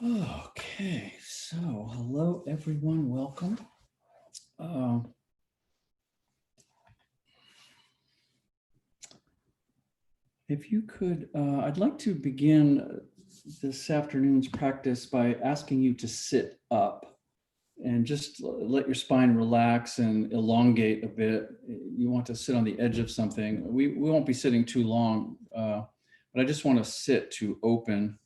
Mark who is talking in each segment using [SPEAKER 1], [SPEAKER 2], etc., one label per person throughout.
[SPEAKER 1] Okay, so hello everyone, welcome. If you could, I'd like to begin this afternoon's practice by asking you to sit up and just let your spine relax and elongate a bit. You want to sit on the edge of something. We won't be sitting too long, but I just want to sit to open.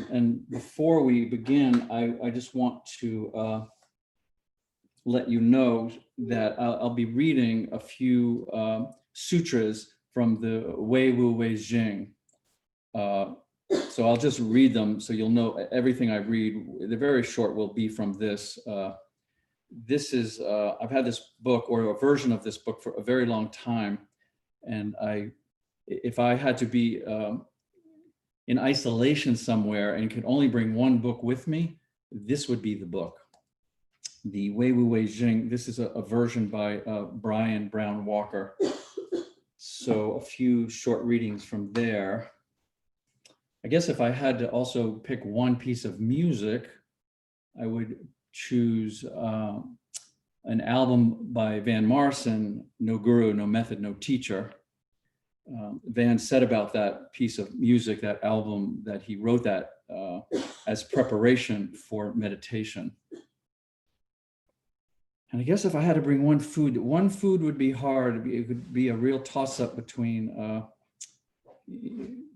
[SPEAKER 1] And before we begin, I just want to let you know that I'll be reading a few sutras from the Wei Wu Wei Jing. So I'll just read them so you'll know everything I read. They're very short, will be from this. This is, I've had this book or a version of this book for a very long time. And if I had to be in isolation somewhere and could only bring one book with me, this would be the book. The Wei Wu Wei Jing. This is a version by Brian Brown Walker. So a few short readings from there. I guess if I had to also pick one piece of music, I would choose an album by Van Morrison, No Guru, No Method, No Teacher. Van said about that piece of music, that album, that he wrote that as preparation for meditation. And I guess if I had to bring one food would be hard. It would be a real toss-up between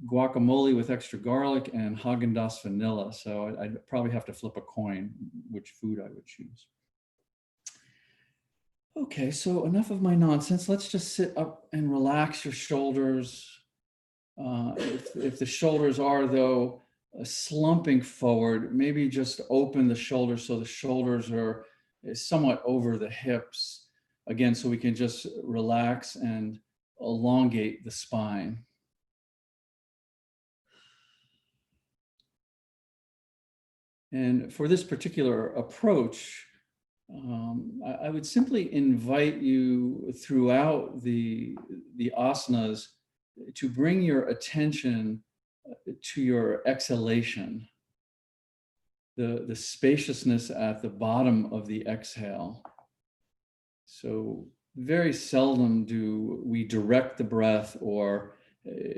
[SPEAKER 1] guacamole with extra garlic and Haagen-Dazs vanilla. So I'd probably have to flip a coin which food I would choose. Okay, so enough of my nonsense. Let's just sit up and relax your shoulders. If the shoulders are, though, slumping forward, maybe just open the shoulders so the shoulders are somewhat over the hips. Again, so we can just relax and elongate the spine. And for this particular approach, I would simply invite you throughout the asanas to bring your attention to your exhalation, the spaciousness at the bottom of the exhale. So very seldom do we direct the breath or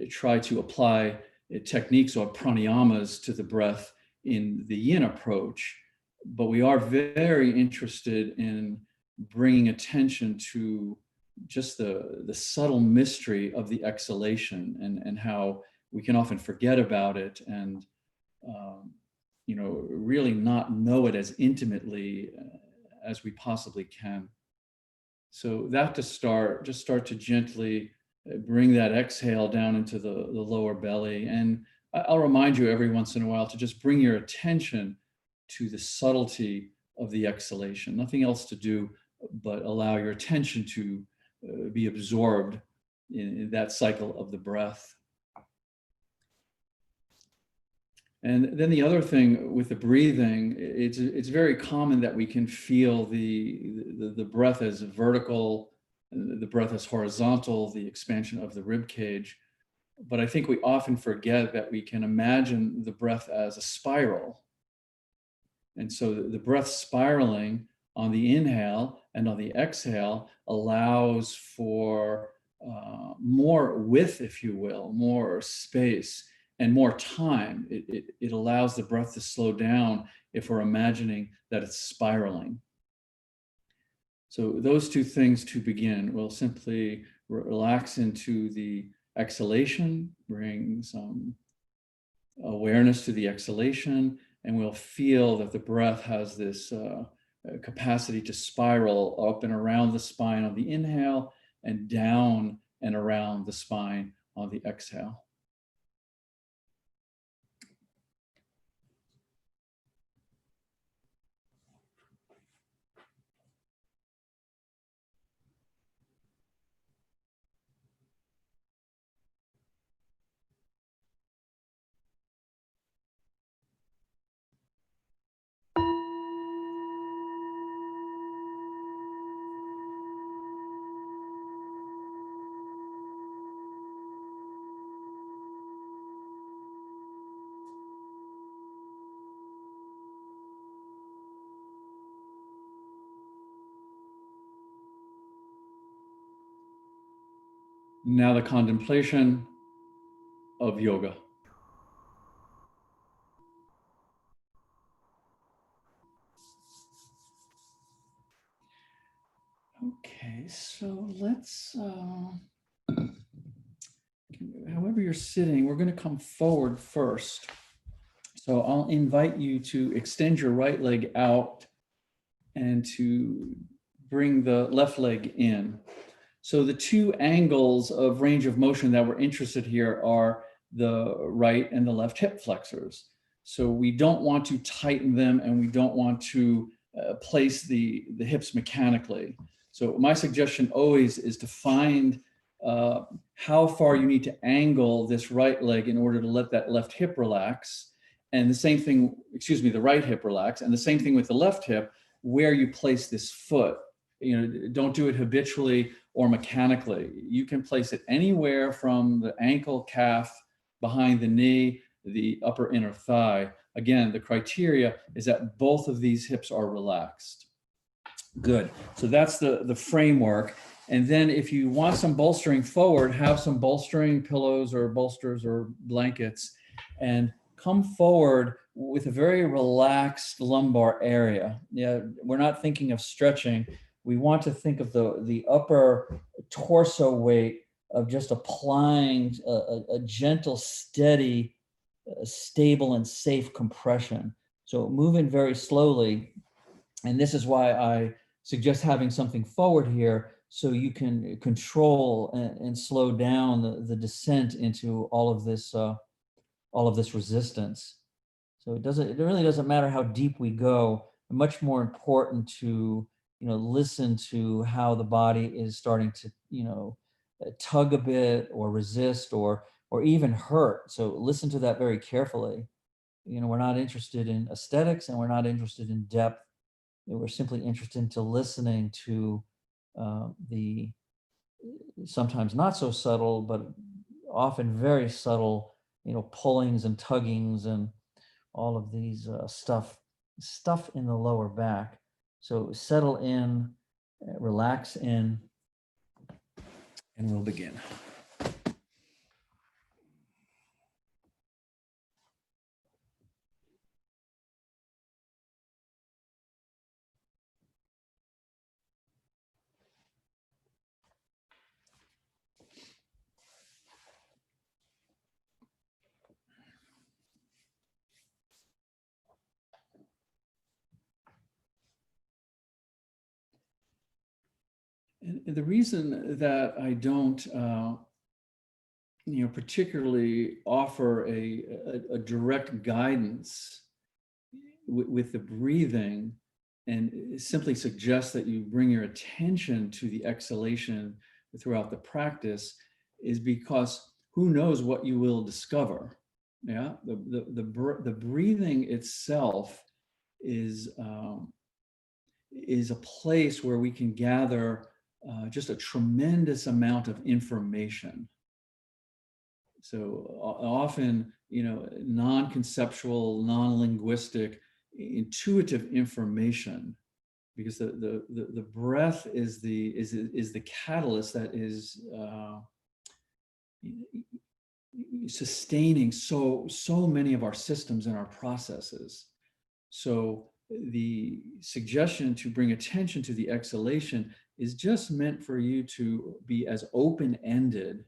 [SPEAKER 1] try to apply techniques or pranayamas to the breath in the yin approach, but we are very interested in bringing attention to just the subtle mystery of the exhalation and how we can often forget about it and really not know it as intimately as we possibly can. So that to start, just start to gently bring that exhale down into the lower belly. And I'll remind you every once in a while to just bring your attention to the subtlety of the exhalation. Nothing else to do but allow your attention to be absorbed in that cycle of the breath. And then the other thing with the breathing, it's very common that we can feel the breath as vertical, the breath as horizontal, the expansion of the rib cage. But I think we often forget that we can imagine the breath as a spiral. And so the breath spiraling on the inhale and on the exhale allows for more width, if you will, more space and more time. It allows the breath to slow down if we're imagining that it's spiraling. So those two things to begin, we'll simply relax into the exhalation, bring some awareness to the exhalation, and we'll feel that the breath has this capacity to spiral up and around the spine on the inhale and down and around the spine on the exhale. Now the contemplation of yoga. Okay, so let's, however you're sitting, we're going to come forward first. So I'll invite you to extend your right leg out and to bring the left leg in. So the two angles of range of motion that we're interested here are the right and the left hip flexors. So we don't want to tighten them, and we don't want to place the hips mechanically. So my suggestion always is to find how far you need to angle this right leg in order to let that left hip relax. And the same thing, excuse me, the right hip relax. And the same thing with the left hip, where you place this foot. You know, don't do it habitually or mechanically. You can place it anywhere from the ankle, calf, behind the knee, the upper inner thigh. Again, the criteria is that both of these hips are relaxed. Good. So that's the framework. And then if you want some bolstering forward, have some bolstering pillows or bolsters or blankets, and come forward with a very relaxed lumbar area. Yeah, we're not thinking of stretching. We want to think of the upper torso weight of just applying a gentle, steady, stable, and safe compression. So moving very slowly. And this is why I suggest having something forward here, so you can control and slow down the descent into all of this resistance. So it really doesn't matter how deep we go. Much more important to, listen to how the body is starting to, tug a bit or resist or even hurt. So listen to that very carefully. We're not interested in aesthetics, and we're not interested in depth. We're simply interested in listening to the sometimes not so subtle, but often very subtle, pullings and tuggings and all of these stuff in the lower back. So settle in, relax in, and we'll begin. And the reason that I don't, particularly offer a direct guidance with the breathing, and simply suggest that you bring your attention to the exhalation throughout the practice, is because who knows what you will discover. Yeah, the breathing itself is a place where we can gather just a tremendous amount of information. So often, non-conceptual, non-linguistic, intuitive information, because the breath is the catalyst that is sustaining so many of our systems and our processes. So the suggestion to bring attention to the exhalation is just meant for you to be as open-ended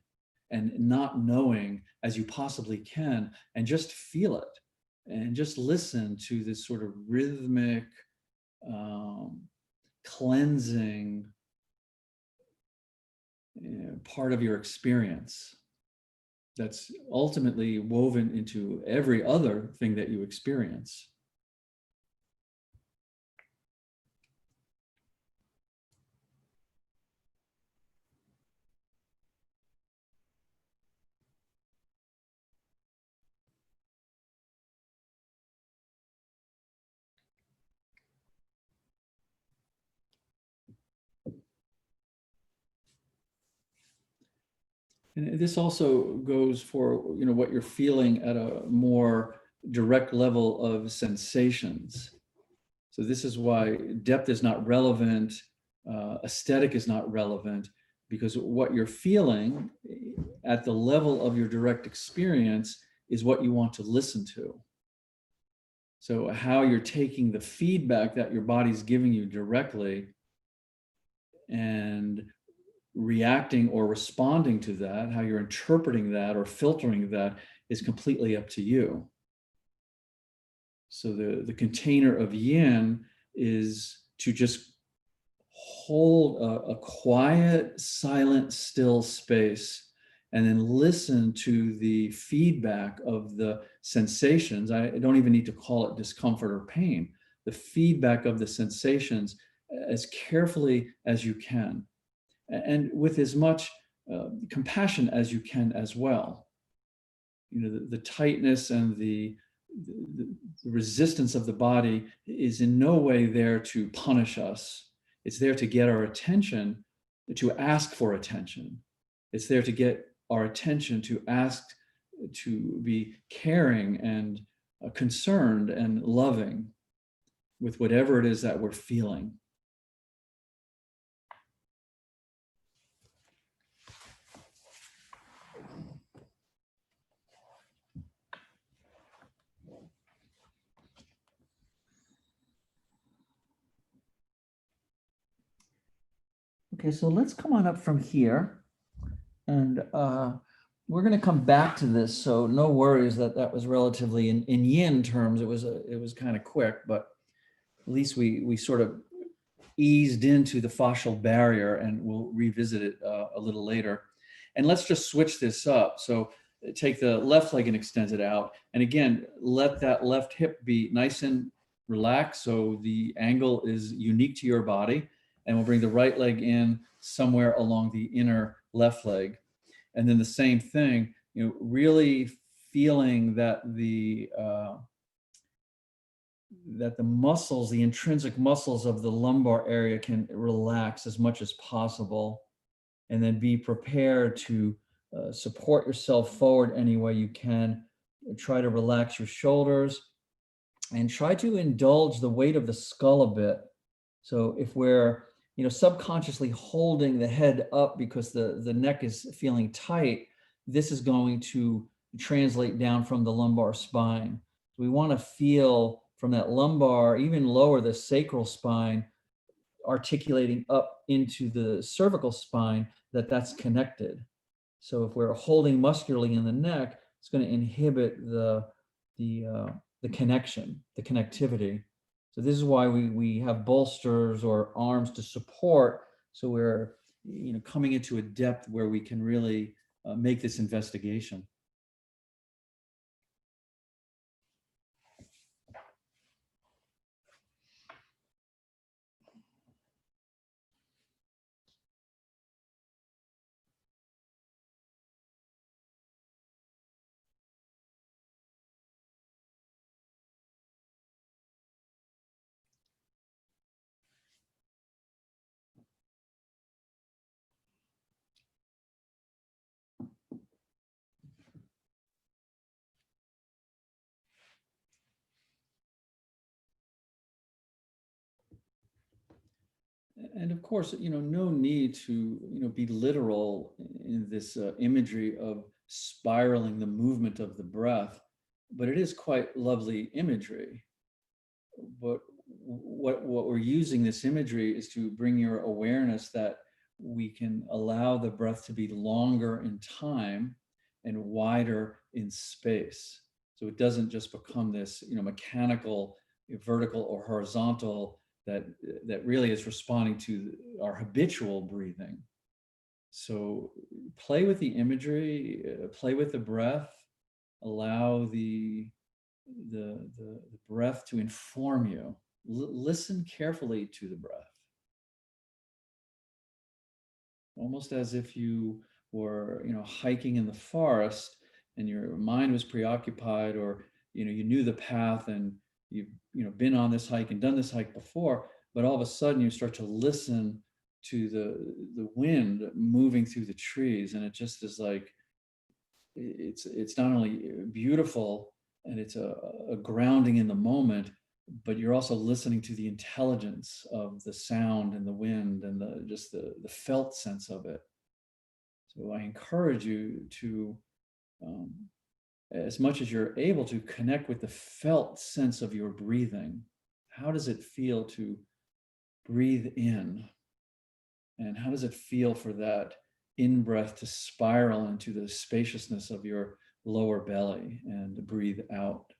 [SPEAKER 1] and not knowing as you possibly can, and just feel it and just listen to this sort of rhythmic, cleansing part of your experience that's ultimately woven into every other thing that you experience. And this also goes for, what you're feeling at a more direct level of sensations. So this is why depth is not relevant, aesthetic is not relevant, because what you're feeling at the level of your direct experience is what you want to listen to. So how you're taking the feedback that your body's giving you directly and reacting or responding to that, how you're interpreting that or filtering that, is completely up to you. So the container of yin is to just hold a quiet, silent, still space, and then listen to the feedback of the sensations. I don't even need to call it discomfort or pain. The feedback of the sensations as carefully as you can, and with as much compassion as you can as well. You know, the tightness and the resistance of the body is in no way there to punish us. It's there to get our attention, to ask for attention. It's there to get our attention, to ask, to be caring and concerned and loving with whatever it is that we're feeling. Okay, so let's come on up from here, and we're going to come back to this. So no worries that that was relatively in yin terms. It was kind of quick, but at least we sort of eased into the fascial barrier, and we'll revisit it a little later. And let's just switch this up. So take the left leg and extend it out. And again, let that left hip be nice and relaxed, so the angle is unique to your body. And we'll bring the right leg in somewhere along the inner left leg. And then the same thing, you know, really feeling that the muscles, the intrinsic muscles of the lumbar area, can relax as much as possible. And then be prepared to support yourself forward any way you can. Try to relax your shoulders and try to indulge the weight of the skull a bit. So if we're, you know, subconsciously holding the head up because the neck is feeling tight, this is going to translate down from the lumbar spine. We want to feel from that lumbar, even lower, the sacral spine, articulating up into the cervical spine, that's connected. So if we're holding muscularly in the neck, it's going to inhibit the connection, the connectivity. So this is why we have bolsters or arms to support. So we're, you know, coming into a depth where we can really make this investigation. And of course, you know, no need to, you know, be literal in this imagery of spiraling the movement of the breath, but it is quite lovely imagery. But what we're using this imagery is to bring your awareness that we can allow the breath to be longer in time and wider in space. So it doesn't just become this, you know, mechanical, vertical or horizontal that really is responding to our habitual breathing. So play with the imagery, play with the breath, allow the breath to inform you. Listen carefully to the breath. Almost as if you were, you know, hiking in the forest and your mind was preoccupied, or, you know, you knew the path and you've, you know, been on this hike and done this hike before, but all of a sudden you start to listen to the wind moving through the trees, and it just is like, it's not only beautiful and it's a grounding in the moment, but you're also listening to the intelligence of the sound and the wind and the felt sense of it. So I encourage you to, as much as you're able to, connect with the felt sense of your breathing. How does it feel to breathe in? And how does it feel for that in-breath to spiral into the spaciousness of your lower belly and breathe out?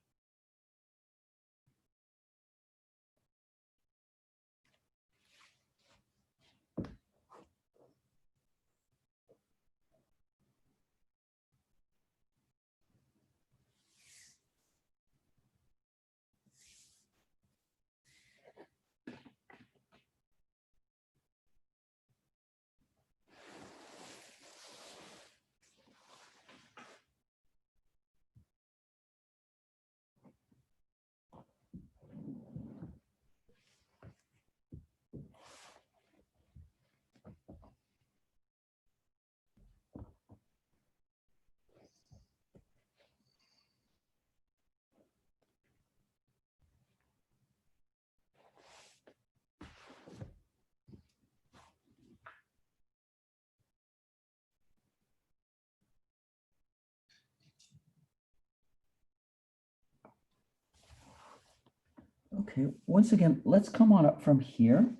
[SPEAKER 1] Okay, once again, let's come on up from here.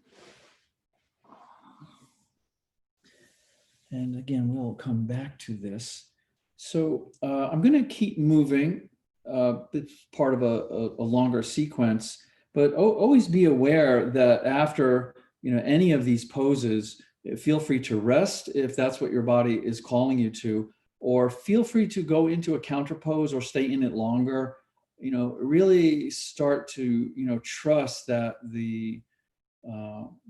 [SPEAKER 1] And again, we'll come back to this. So I'm going to keep moving. It's part of a longer sequence, but always be aware that after any of these poses, feel free to rest if that's what your body is calling you to, or feel free to go into a counter pose or stay in it longer. Really start to trust that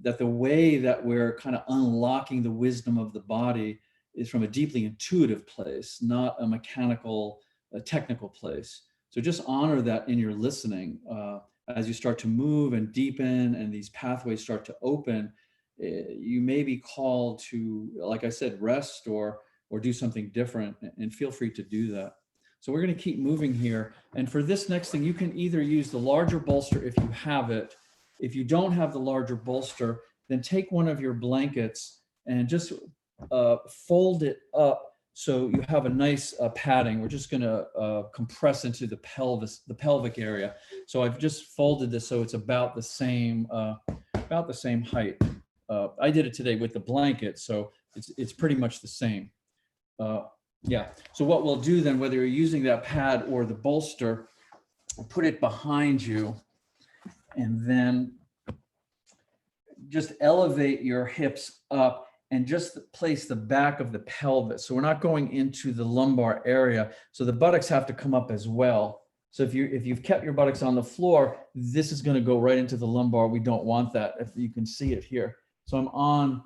[SPEAKER 1] that the way that we're kind of unlocking the wisdom of the body is from a deeply intuitive place, not a mechanical, technical place. So just honor that in your listening. As you start to move and deepen and these pathways start to open, you may be called to, like I said, rest or do something different, and feel free to do that. So we're going to keep moving here. And for this next thing, you can either use the larger bolster if you have it. If you don't have the larger bolster, then take one of your blankets and just fold it up so you have a nice padding. We're just going to compress into the pelvis, the pelvic area. So I've just folded this so it's about the same height. I did it today with the blanket, so it's pretty much the same. Yeah. So what we'll do then, whether you're using that pad or the bolster, put it behind you, and then just elevate your hips up and just place the back of the pelvis. So we're not going into the lumbar area. So the buttocks have to come up as well. So if you've kept your buttocks on the floor, this is going to go right into the lumbar. We don't want that. If you can see it here. So I'm on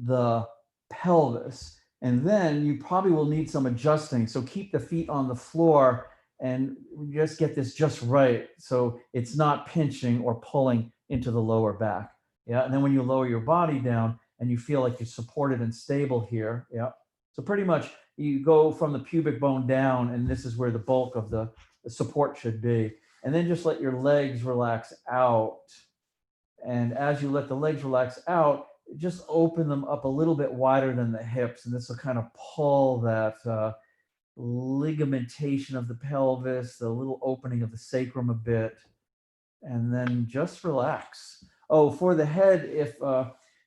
[SPEAKER 1] the pelvis. And then you probably will need some adjusting. So keep the feet on the floor and just get this just right. So it's not pinching or pulling into the lower back. Yeah. And then when you lower your body down and you feel like you're supported and stable here. Yeah. So pretty much you go from the pubic bone down, and this is where the bulk of the support should be. And then just let your legs relax out. And as you let the legs relax out, just open them up a little bit wider than the hips. And this will kind of pull that ligamentation of the pelvis, the little opening of the sacrum a bit. And then just relax. Oh, for the head, if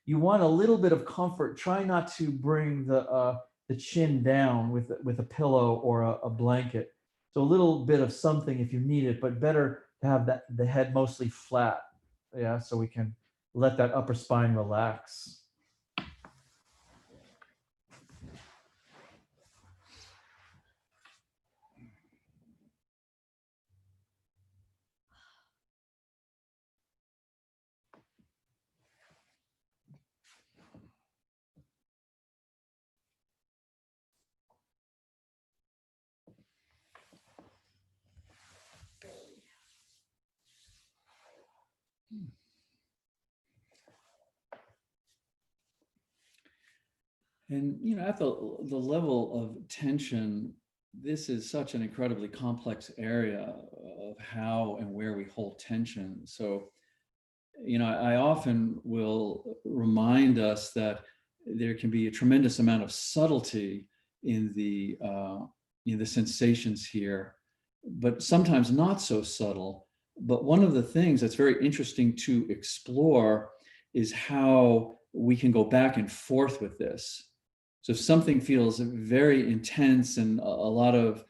[SPEAKER 1] you want a little bit of comfort, try not to bring the chin down with a pillow or a blanket. So a little bit of something if you need it, but better to have the head mostly flat. Yeah, so we can let that upper spine relax. And at the level of tension, this is such an incredibly complex area of how and where we hold tension. So, I often will remind us that there can be a tremendous amount of subtlety in the sensations here, but sometimes not so subtle. But one of the things that's very interesting to explore is how we can go back and forth with this. So if something feels very intense and a lot of,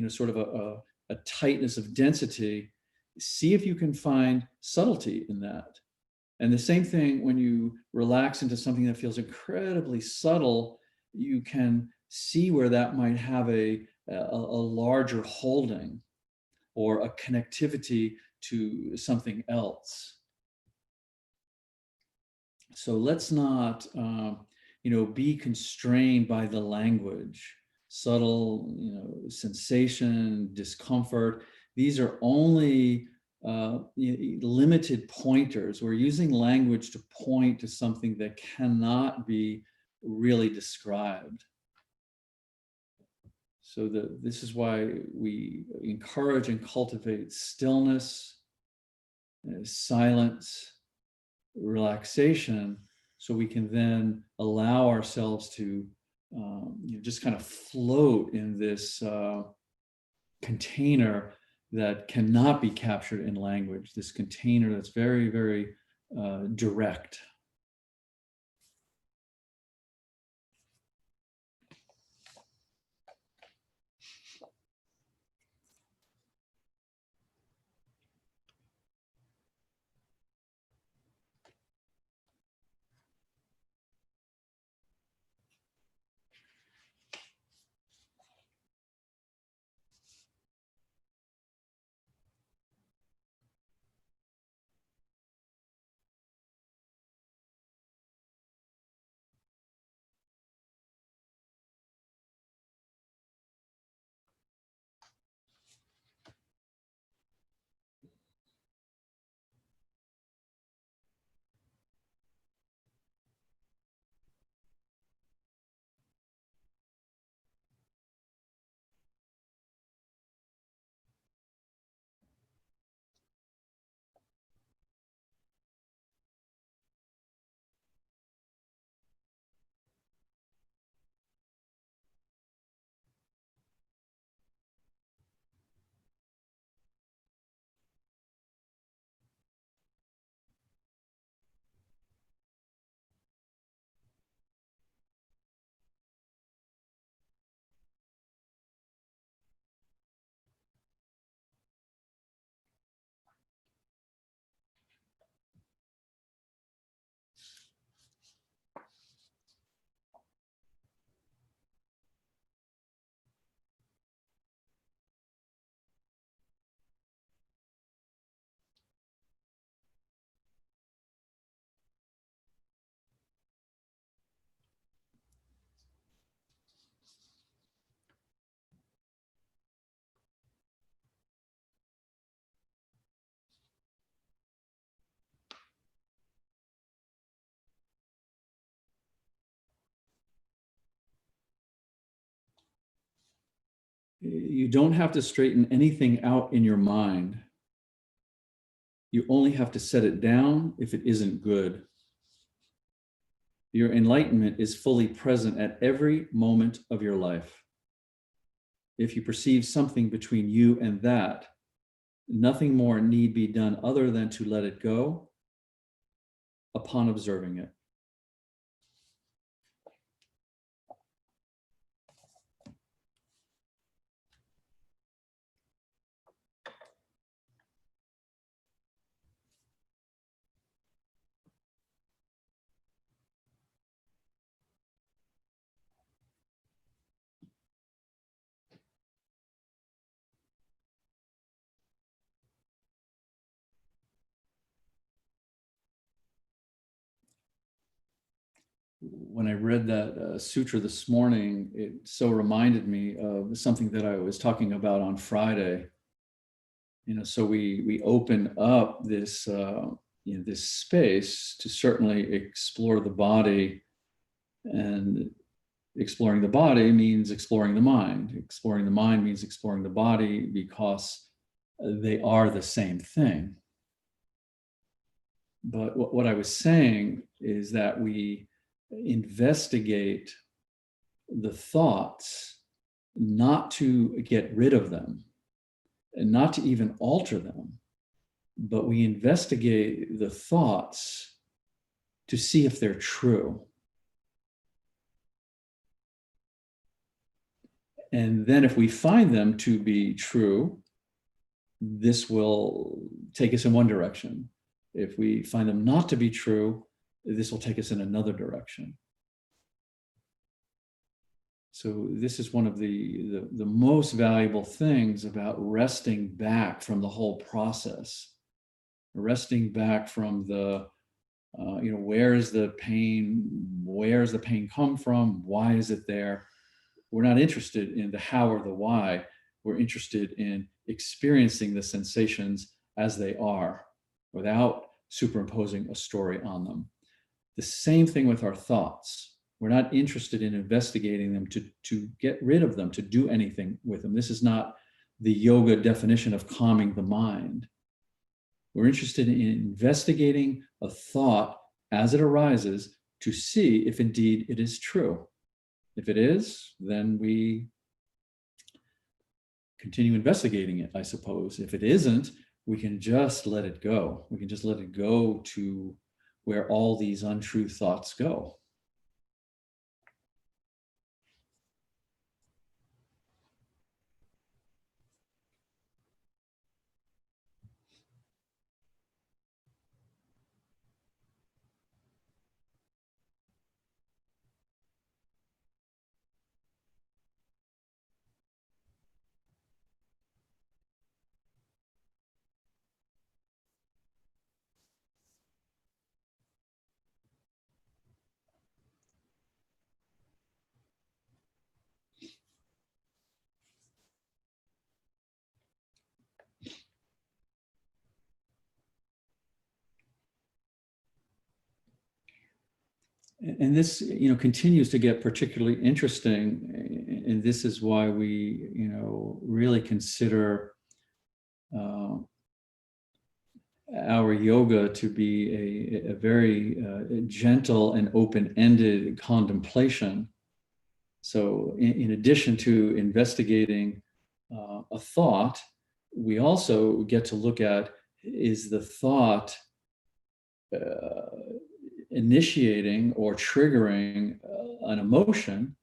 [SPEAKER 1] sort of a tightness of density, see if you can find subtlety in that. And the same thing when you relax into something that feels incredibly subtle, you can see where that might have a larger holding or a connectivity to something else. So let's not, be constrained by the language. Subtle, sensation, discomfort. These are only limited pointers. We're using language to point to something that cannot be really described. So this is why we encourage and cultivate stillness, silence, relaxation, so we can then allow ourselves to just kind of float in this container that cannot be captured in language, this container that's very, very direct. You don't have to straighten anything out in your mind. You only have to set it down if it isn't good. Your enlightenment is fully present at every moment of your life. If you perceive something between you and that, nothing more need be done other than to let it go upon observing it. When I read that sutra this morning, it so reminded me of something that I was talking about on Friday. So we open up this this space to certainly explore the body, and exploring the body means exploring the mind. Exploring the mind means exploring the body, because they are the same thing. But what I was saying is that we investigate the thoughts, not to get rid of them and not to even alter them, but we investigate the thoughts to see if they're true. And then if we find them to be true, this will take us in one direction. If we find them not to be true, this will take us in another direction. So this is one of the most valuable things about resting back from the whole process, resting back from the, where is the pain? Where does the pain come from? Why is it there? We're not interested in the how or the why. We're interested in experiencing the sensations as they are without superimposing a story on them. The same thing with our thoughts. We're not interested in investigating them to get rid of them, to do anything with them. This is not the yoga definition of calming the mind. We're interested in investigating a thought as it arises to see if indeed it is true. If it is, then we continue investigating it, I suppose. If it isn't, we can just let it go. We can just let it go to where all these untrue thoughts go. And this, continues to get particularly interesting. And this is why we, really consider our yoga to be a very gentle and open-ended contemplation. So in addition to investigating a thought, we also get to look at, is the thought initiating or triggering an emotion,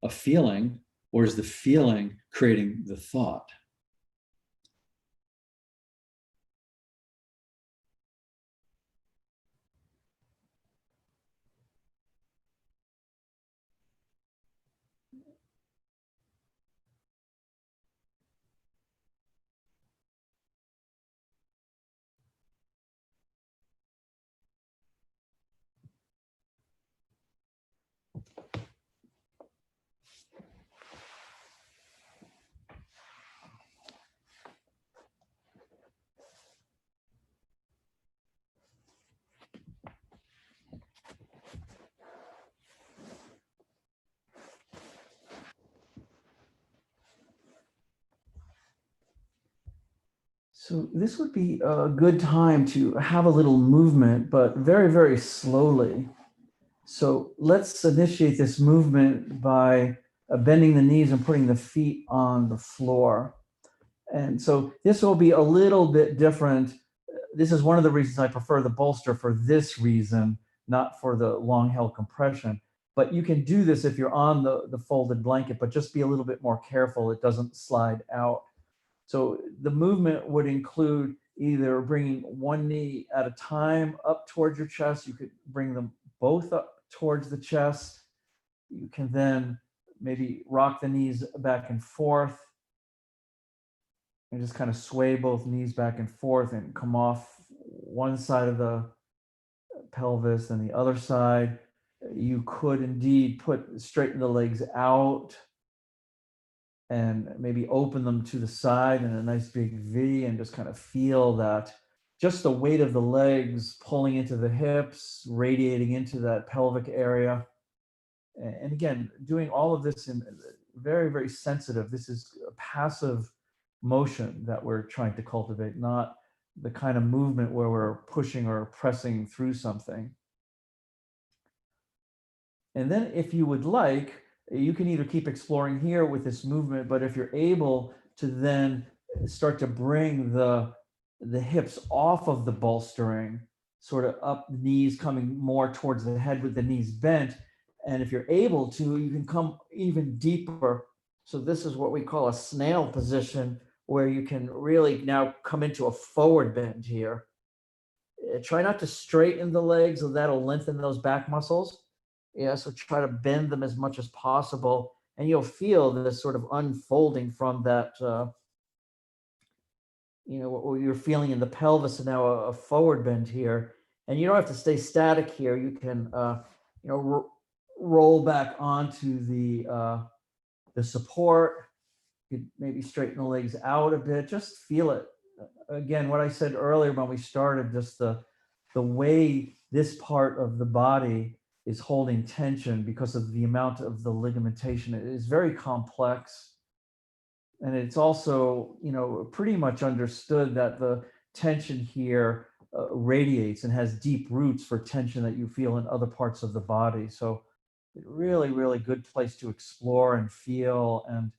[SPEAKER 1] a feeling, or is the feeling creating the thought? So this would be a good time to have a little movement, but very, very slowly. So let's initiate this movement by bending the knees and putting the feet on the floor. And so this will be a little bit different. This is one of the reasons I prefer the bolster for this reason, not for the long held compression. But you can do this if you're on the folded blanket, but just be a little bit more careful it doesn't slide out. So the movement would include either bringing one knee at a time up towards your chest. You could bring them both up towards the chest. You can then maybe rock the knees back and forth and just kind of sway both knees back and forth and come off one side of the pelvis and the other side. You could indeed straighten the legs out and maybe open them to the side in a nice big V and just kind of feel that, just the weight of the legs pulling into the hips, radiating into that pelvic area. And again, doing all of this in very, very sensitive. This is a passive motion that we're trying to cultivate, not the kind of movement where we're pushing or pressing through something.
[SPEAKER 2] And then if you would like, you can either keep exploring here with this movement, but if you're able to then start to bring the hips off of the bolstering, sort of up the knees, coming more towards the head with the knees bent. And if you're able to, you can come even deeper. So this is what we call a snail position, where you can really now come into a forward bend here. Try not to straighten the legs, or that'll lengthen those back muscles. Yeah, so try to bend them as much as possible, and you'll feel this sort of unfolding from that, what you're feeling in the pelvis, and now a forward bend here. And you don't have to stay static here. You can, roll back onto the support. You could maybe straighten the legs out a bit. Just feel it. Again, what I said earlier when we started, just the way this part of the body is holding tension because of the amount of the ligamentation. It is very complex. And it's also, pretty much understood that the tension here radiates and has deep roots for tension that you feel in other parts of the body. So really, really good place to explore and feel, and,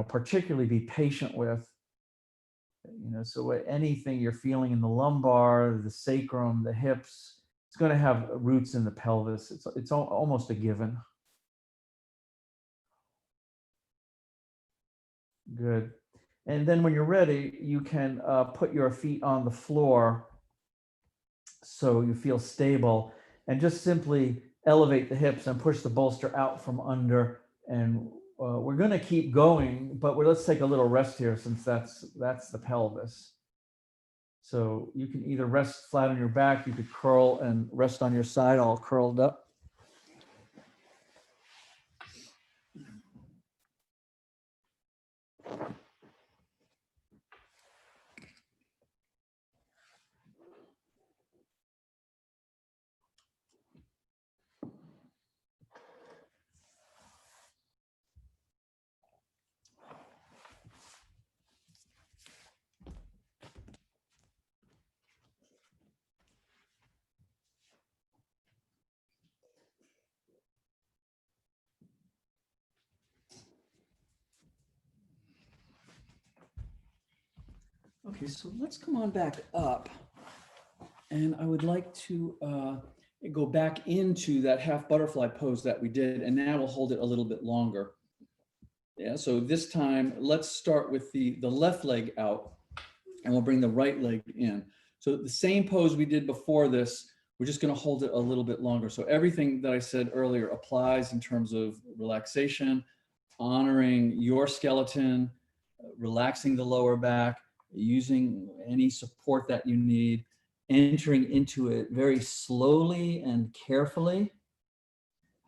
[SPEAKER 2] particularly be patient with. So anything you're feeling in the lumbar, the sacrum, the hips, it's going to have roots in the pelvis. It's almost a given. Good. And then when you're ready, you can put your feet on the floor so you feel stable, and just simply elevate the hips and push the bolster out from under. And we're going to keep going, but let's take a little rest here, since that's the pelvis. So you can either rest flat on your back, you could curl and rest on your side, all curled up.
[SPEAKER 1] Okay, so let's come on back up. And I would like to go back into that half butterfly pose that we did, and now we'll hold it a little bit longer. Yeah, so this time, let's start with the left leg out, and we'll bring the right leg in. So the same pose we did before this, we're just gonna hold it a little bit longer. So everything that I said earlier applies in terms of relaxation, honoring your skeleton, relaxing the lower back, using any support that you need, entering into it very slowly and carefully,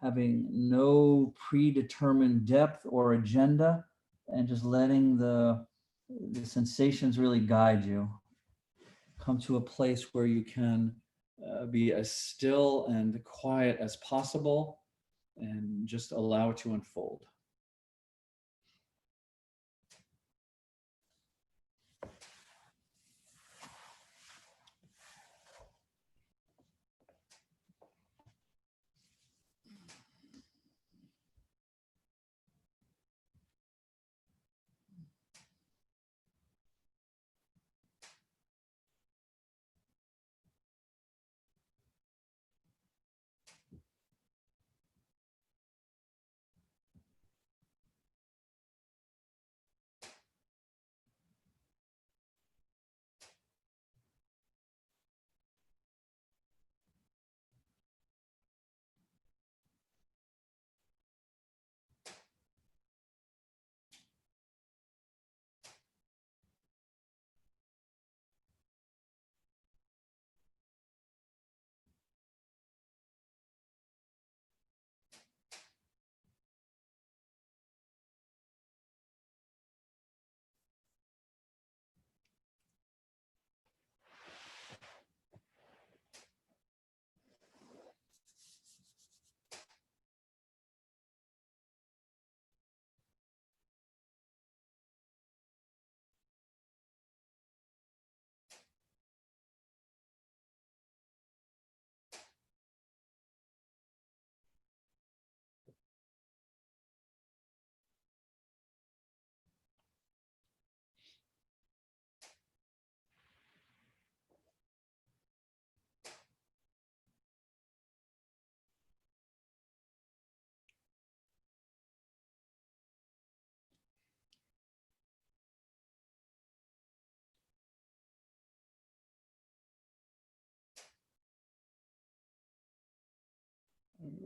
[SPEAKER 1] having no predetermined depth or agenda, and just letting the sensations really guide you. Come to a place where you can be as still and quiet as possible, and just allow it to unfold.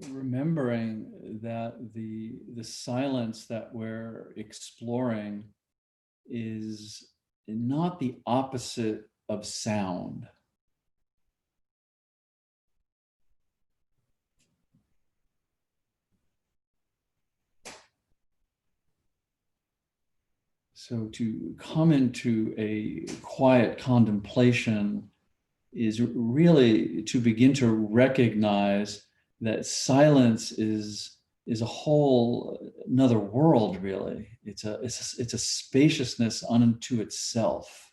[SPEAKER 1] remembering that the silence that we're exploring is not the opposite of sound. So to come into a quiet contemplation is really to begin to recognize that silence is a whole another world, really. It's a spaciousness unto itself.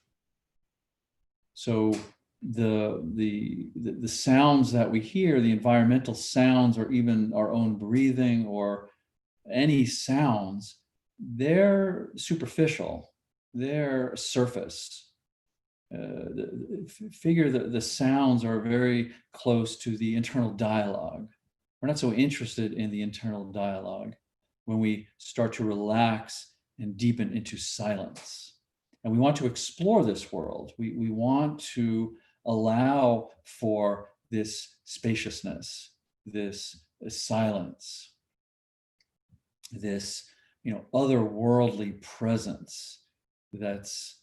[SPEAKER 1] So the sounds that we hear, the environmental sounds, or even our own breathing or any sounds, they're superficial, they're surface. Figure that the sounds are very close to the internal dialogue. We're not so interested in the internal dialogue when we start to relax and deepen into silence. And we want to explore this world. We want to allow for this spaciousness, this silence, this otherworldly presence that's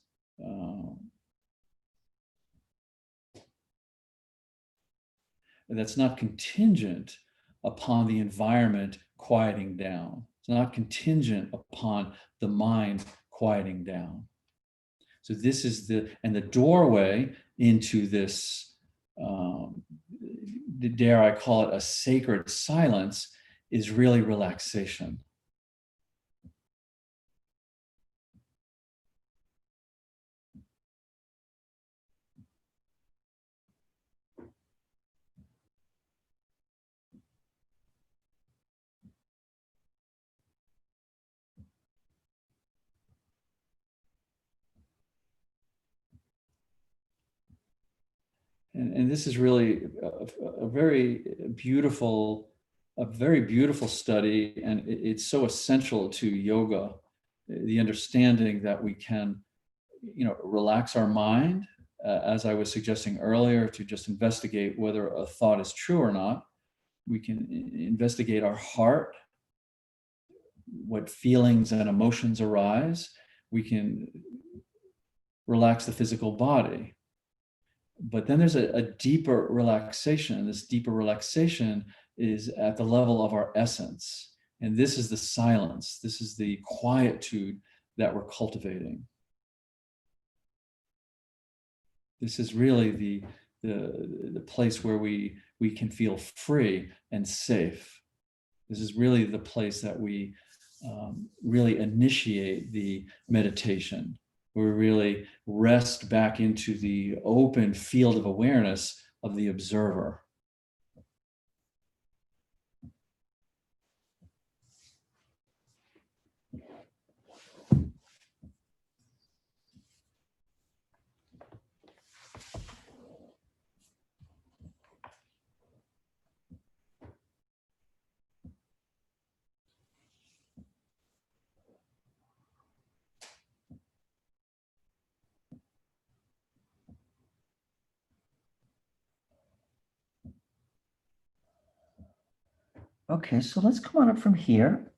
[SPEAKER 1] not contingent upon the environment quieting down. It's not contingent upon the mind quieting down. So this is the doorway into this, dare I call it, a sacred silence, is really relaxation. And this is really a very beautiful study, and it's so essential to yoga, the understanding that we can, relax our mind, as I was suggesting earlier, to just investigate whether a thought is true or not. We can investigate our heart, what feelings and emotions arise. We can relax the physical body. But then there's a deeper relaxation, and this deeper relaxation is at the level of our essence. And this is the silence. This is the quietude that we're cultivating. This is really the place where we can feel free and safe. This is really the place that we really initiate the meditation. We really rest back into the open field of awareness of the observer.
[SPEAKER 2] Okay, so let's come on up from here.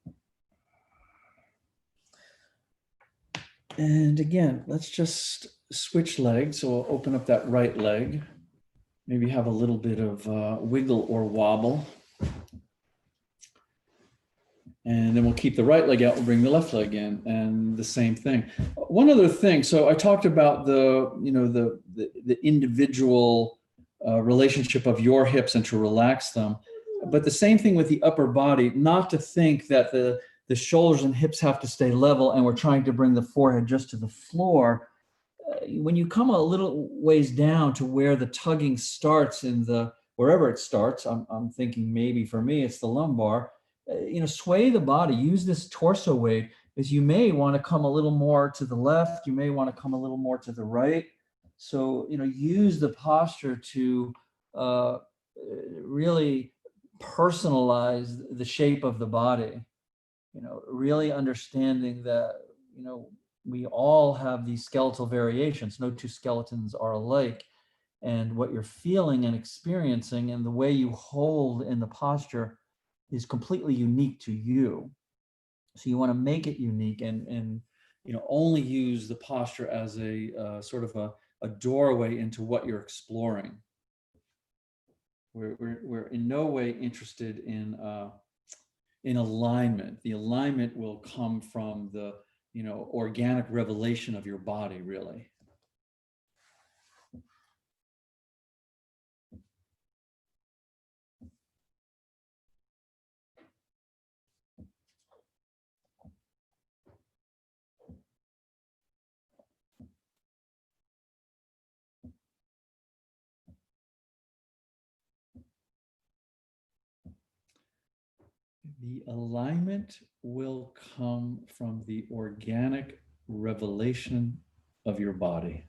[SPEAKER 2] And again, let's just switch legs. So we'll open up that right leg. Maybe have a little bit of wiggle or wobble. And then we'll keep the right leg out, we'll bring the left leg in, and the same thing. One other thing, so I talked about the individual relationship of your hips and to relax them, but the same thing with the upper body, not to think that the shoulders and hips have to stay level and we're trying to bring the forehead just to the floor. When you come a little ways down to where the tugging starts wherever it starts, I'm thinking maybe for me, it's the lumbar, sway the body, use this torso weight, because you may want to come a little more to the left, you may want to come a little more to the right. So, use the posture to really personalize the shape of the body, really understanding that, we all have these skeletal variations. No two skeletons are alike. And what you're feeling and experiencing and the way you hold in the posture is completely unique to you. So you want to make it unique and
[SPEAKER 1] only use the posture as a sort of a doorway into what you're exploring. We're in no way interested in alignment. The alignment will come from the organic revelation of your body, really. The alignment will come from the organic revelation of your body.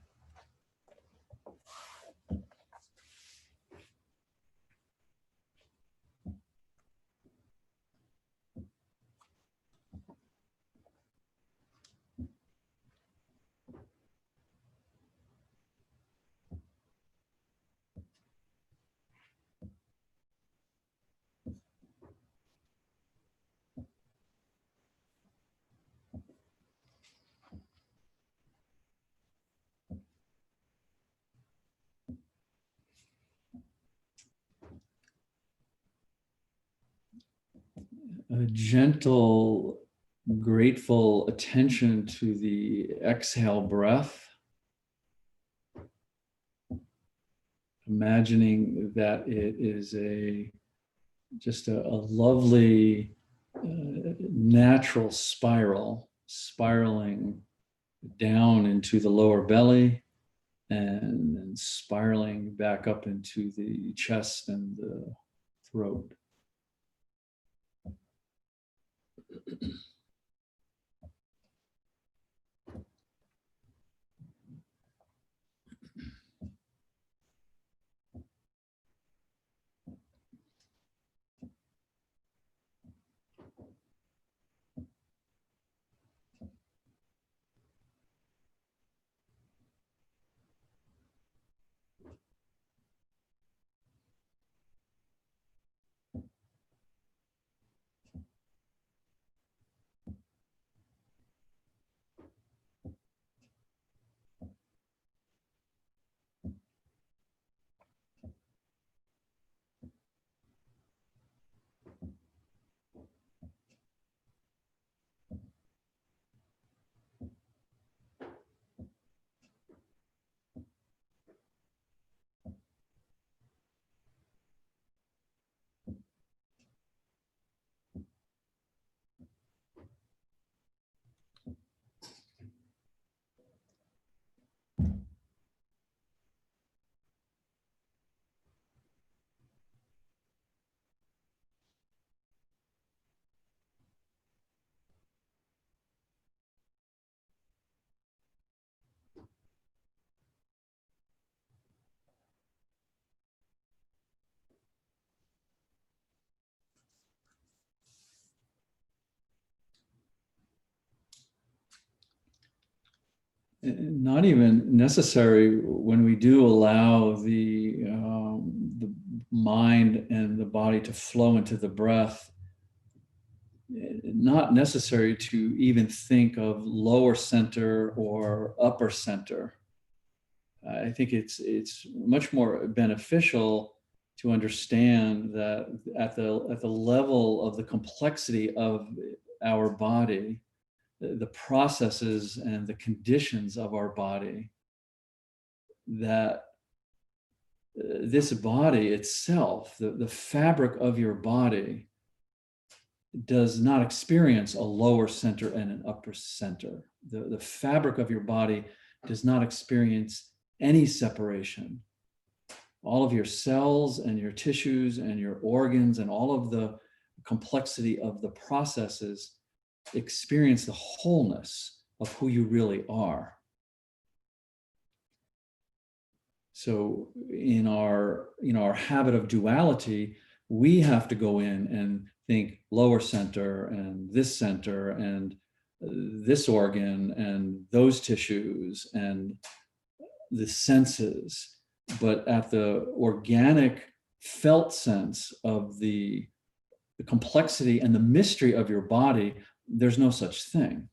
[SPEAKER 1] A gentle, grateful attention to the exhale breath. Imagining that it is just a lovely, natural spiral, spiraling down into the lower belly and then spiraling back up into the chest and the throat. Not even necessary when we do allow the mind and the body to flow into the breath. Not necessary to even think of lower center or upper center. I think it's much more beneficial to understand that at the level of the complexity of our body, the processes and the conditions of our body, that this body itself, the fabric of your body, does not experience a lower center and an upper center. The fabric of your body does not experience any separation. All of your cells and your tissues and your organs and all of the complexity of the processes experience the wholeness of who you really are. So in our habit of duality, we have to go in and think lower center and this organ and those tissues and the senses. But at the organic felt sense of the the complexity and the mystery of your body, there's no such thing.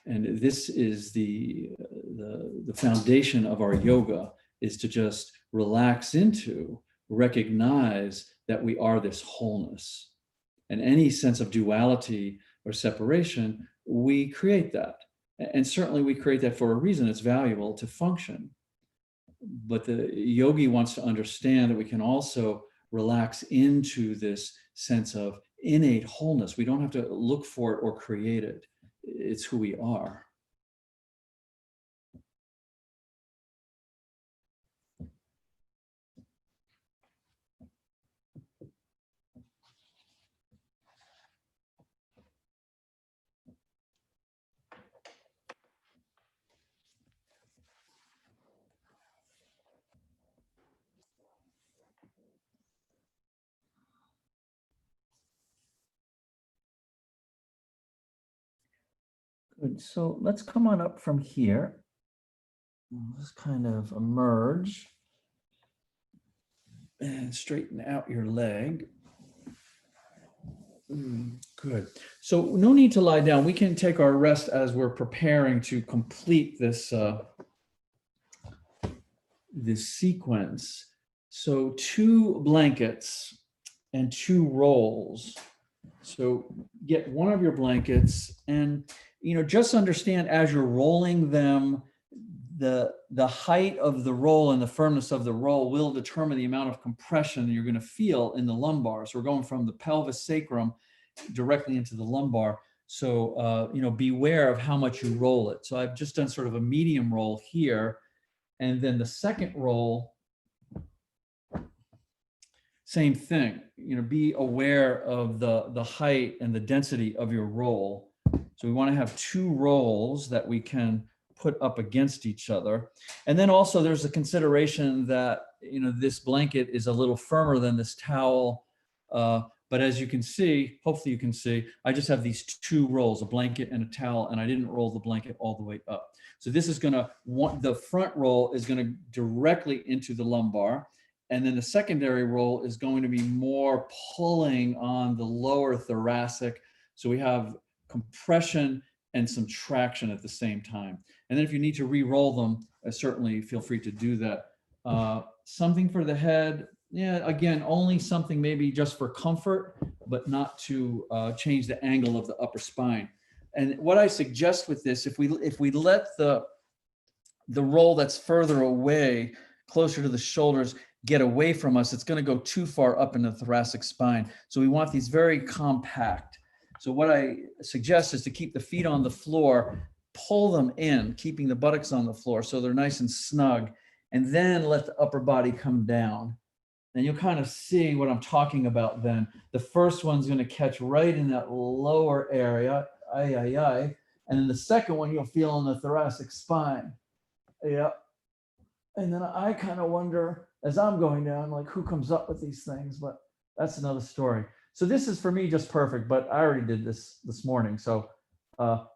[SPEAKER 1] And this is the foundation of our yoga, is to just relax into, recognize that we are this wholeness. And any sense of duality or separation, we create that. And certainly we create that for a reason. It's valuable to function. But the yogi wants to understand that we can also relax into this sense of innate wholeness. We don't have to look for it or create it. It's who we are. Good. So let's come on up from here. Just kind of emerge and straighten out your leg. Good. So no need to lie down. We can take our rest as we're preparing to complete this this sequence. So 2 blankets and 2 rolls. So get one of your blankets, and just understand as you're rolling them, the height of the roll and the firmness of the roll will determine the amount of compression you're going to feel in the lumbar. So we're going from the pelvis sacrum directly into the lumbar. So beware of how much you roll it. So I've just done sort of a medium roll here, and then the second roll, same thing. Be aware of the height and the density of your roll. So we want to have 2 rolls that we can put up against each other. And then also there's a consideration that, this blanket is a little firmer than this towel. But as you can see, hopefully you can see, I just have these 2 rolls, a blanket and a towel, and I didn't roll the blanket all the way up. So this is the front roll is going to directly into the lumbar. And then the secondary roll is going to be more pulling on the lower thoracic. So we have compression and some traction at the same time. And then if you need to re-roll them, certainly feel free to do that. Something for the head, yeah, again, only something maybe just for comfort, but not to change the angle of the upper spine. And what I suggest with this, if we let the roll that's further away, closer to the shoulders, get away from us, it's going to go too far up in the thoracic spine. So we want these very compact. So what I suggest is to keep the feet on the floor, pull them in, keeping the buttocks on the floor so they're nice and snug, and then let the upper body come down. And you'll kind of see what I'm talking about then. The first one's going to catch right in that lower area, and then the second one you'll feel in the thoracic spine. Yeah. And then I kind of wonder, as I'm going down, like, who comes up with these things? But that's another story. So this is for me just perfect, but I already did this morning. So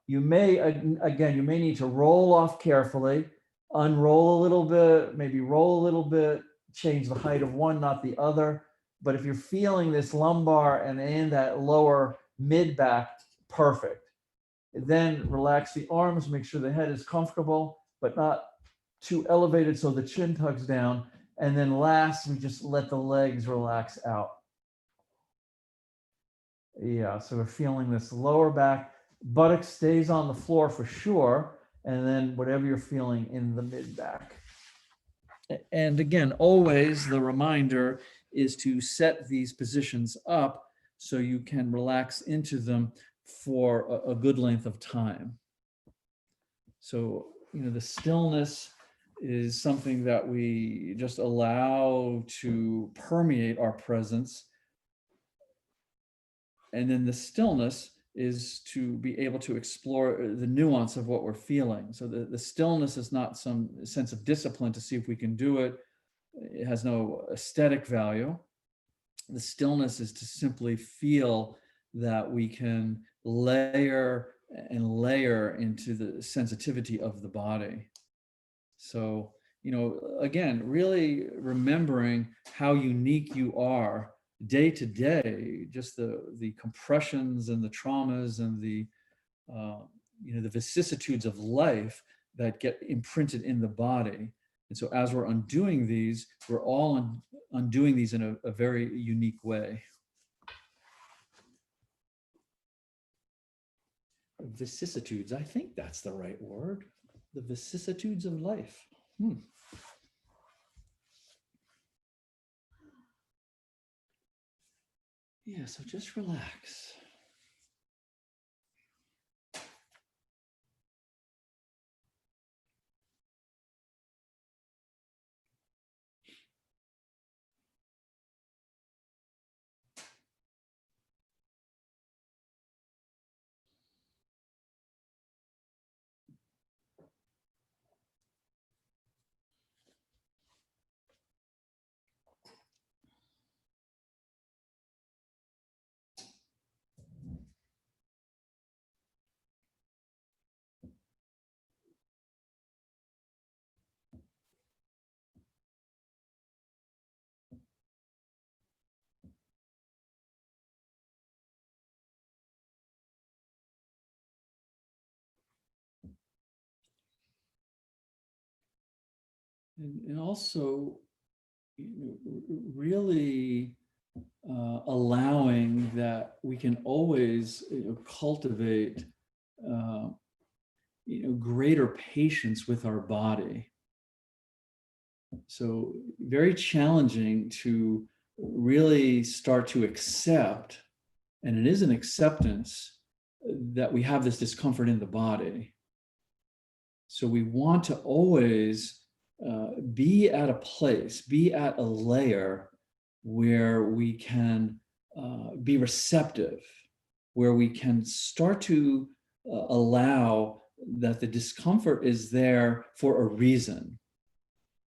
[SPEAKER 1] you may need to roll off carefully, unroll a little bit, maybe roll a little bit, change the height of one, not the other. But if you're feeling this lumbar and in that lower mid back, perfect. Then relax the arms, make sure the head is comfortable, but not too elevated so the chin tucks down. And then last, we just let the legs relax out. Yeah, so we're feeling this lower back, buttock stays on the floor for sure, and then whatever you're feeling in the mid back. And again, always the reminder is to set these positions up so you can relax into them for a good length of time. So, the stillness is something that we just allow to permeate our presence. And then the stillness is to be able to explore the nuance of what we're feeling. So the stillness is not some sense of discipline to see if we can do it. It has no aesthetic value. The stillness is to simply feel that we can layer and layer into the sensitivity of the body. So, again, really remembering how unique you are day to day, just the compressions and the traumas and the the vicissitudes of life that get imprinted in the body. And so as we're undoing these, we're all undoing these in a very unique way. Vicissitudes, I think that's the right word. The vicissitudes of life. Yeah, so just relax. And also, really allowing that we can always cultivate greater patience with our body. So very challenging to really start to accept, and it is an acceptance, that we have this discomfort in the body. So we want to always be at a place, be at a layer where we can be receptive, where we can start to allow that the discomfort is there for a reason.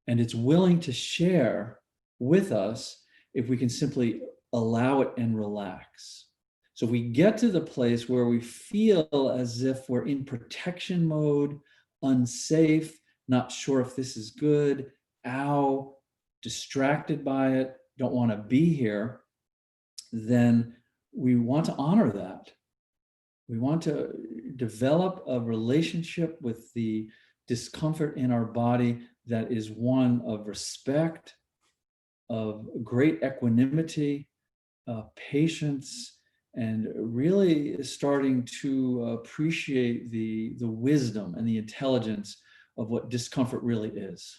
[SPEAKER 1] And it's willing to share with us if we can simply allow it and relax. So we get to the place where we feel as if we're in protection mode, unsafe, not sure if this is good, distracted by it, don't want to be here, then we want to honor that. We want to develop a relationship with the discomfort in our body that is one of respect, of great equanimity, patience, and really starting to appreciate the wisdom and the intelligence of what discomfort really is.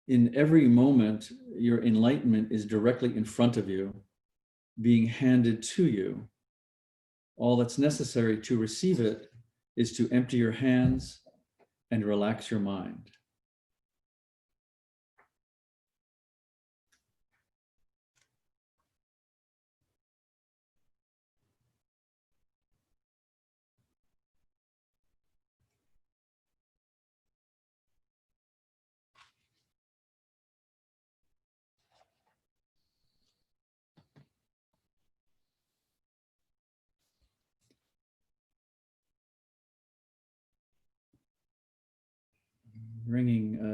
[SPEAKER 1] In every moment, your enlightenment is directly in front of you, being handed to you. All that's necessary to receive it is to empty your hands and relax your mind.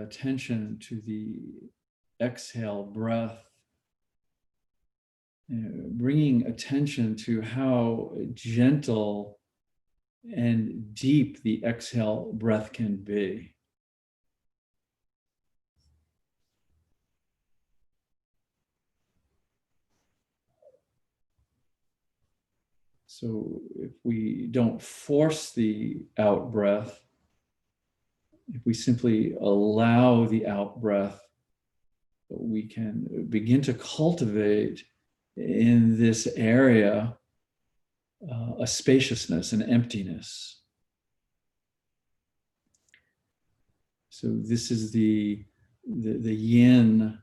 [SPEAKER 1] attention to the exhale breath, bringing attention to how gentle and deep the exhale breath can be. So if we don't force the out breath, if we simply allow the out breath, we can begin to cultivate in this area a spaciousness, an emptiness. So this is the yin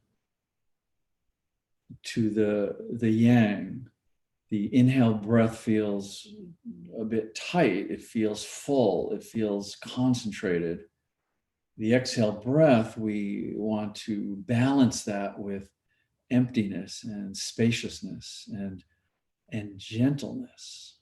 [SPEAKER 1] to the yang. The inhale breath feels a bit tight, it feels full, it feels concentrated. The exhale breath, we want to balance that with emptiness and spaciousness and gentleness.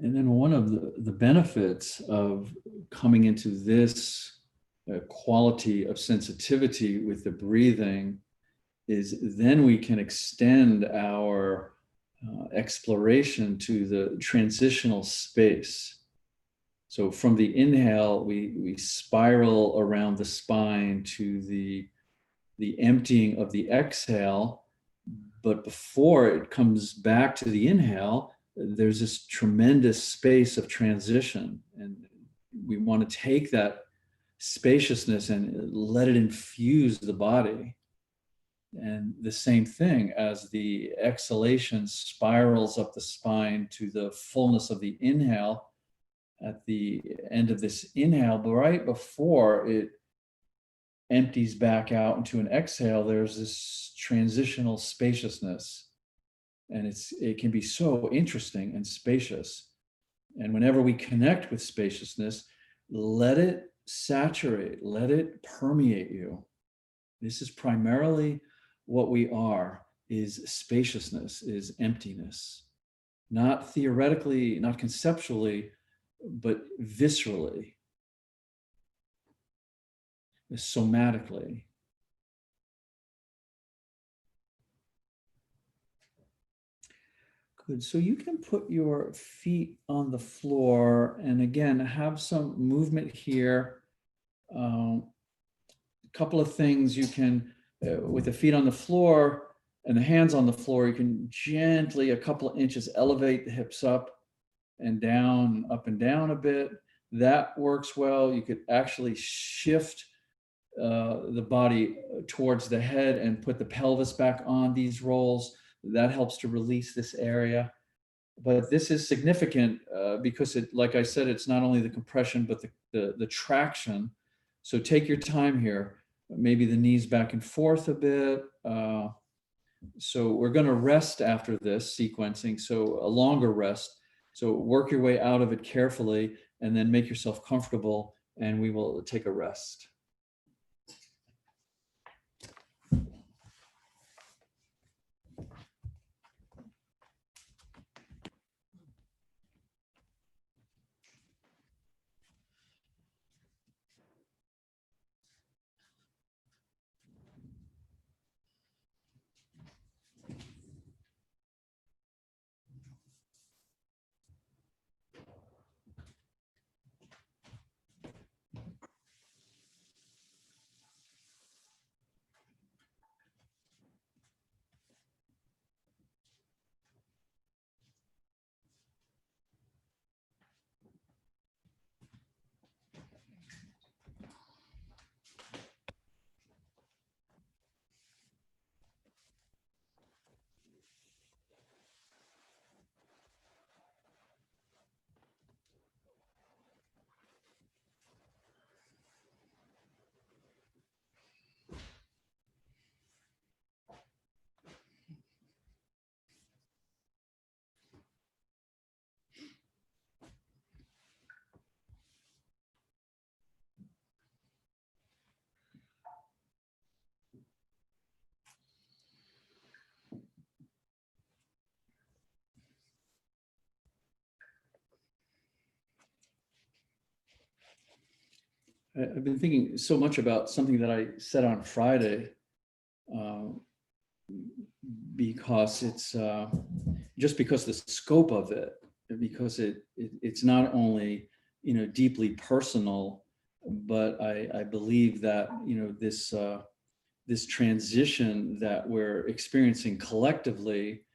[SPEAKER 1] And then one of the benefits of coming into this quality of sensitivity with the breathing is then we can extend our exploration to the transitional space. So from the inhale, we spiral around the spine to the emptying of the exhale. But before it comes back to the inhale, there's this tremendous space of transition. And we want to take that spaciousness and let it infuse the body. And the same thing as the exhalation spirals up the spine to the fullness of the inhale at the end of this inhale, but right before it empties back out into an exhale, there's this transitional spaciousness. And it can be so interesting and spacious. And whenever we connect with spaciousness, let it saturate, let it permeate you. This is primarily what we are, is spaciousness, is emptiness. Not theoretically, not conceptually, but viscerally, somatically. Good. So you can put your feet on the floor and again, have some movement here. A couple of things you can, with the feet on the floor and the hands on the floor, you can gently, a couple of inches, elevate the hips up and down a bit. that works well. You could actually shift the body towards the head and put the pelvis back on these rolls. That helps to release this area. But this is significant because it, like I said, it's not only the compression, but the traction. So take your time here. Maybe the knees back and forth a bit. So we're going to rest after this sequencing, so a longer rest. So work your way out of it carefully and then make yourself comfortable, and we will take a rest. I've been thinking so much about something that I said on Friday, because it's just because the scope of it, because it's not only, deeply personal, but I believe that, this transition that we're experiencing collectively,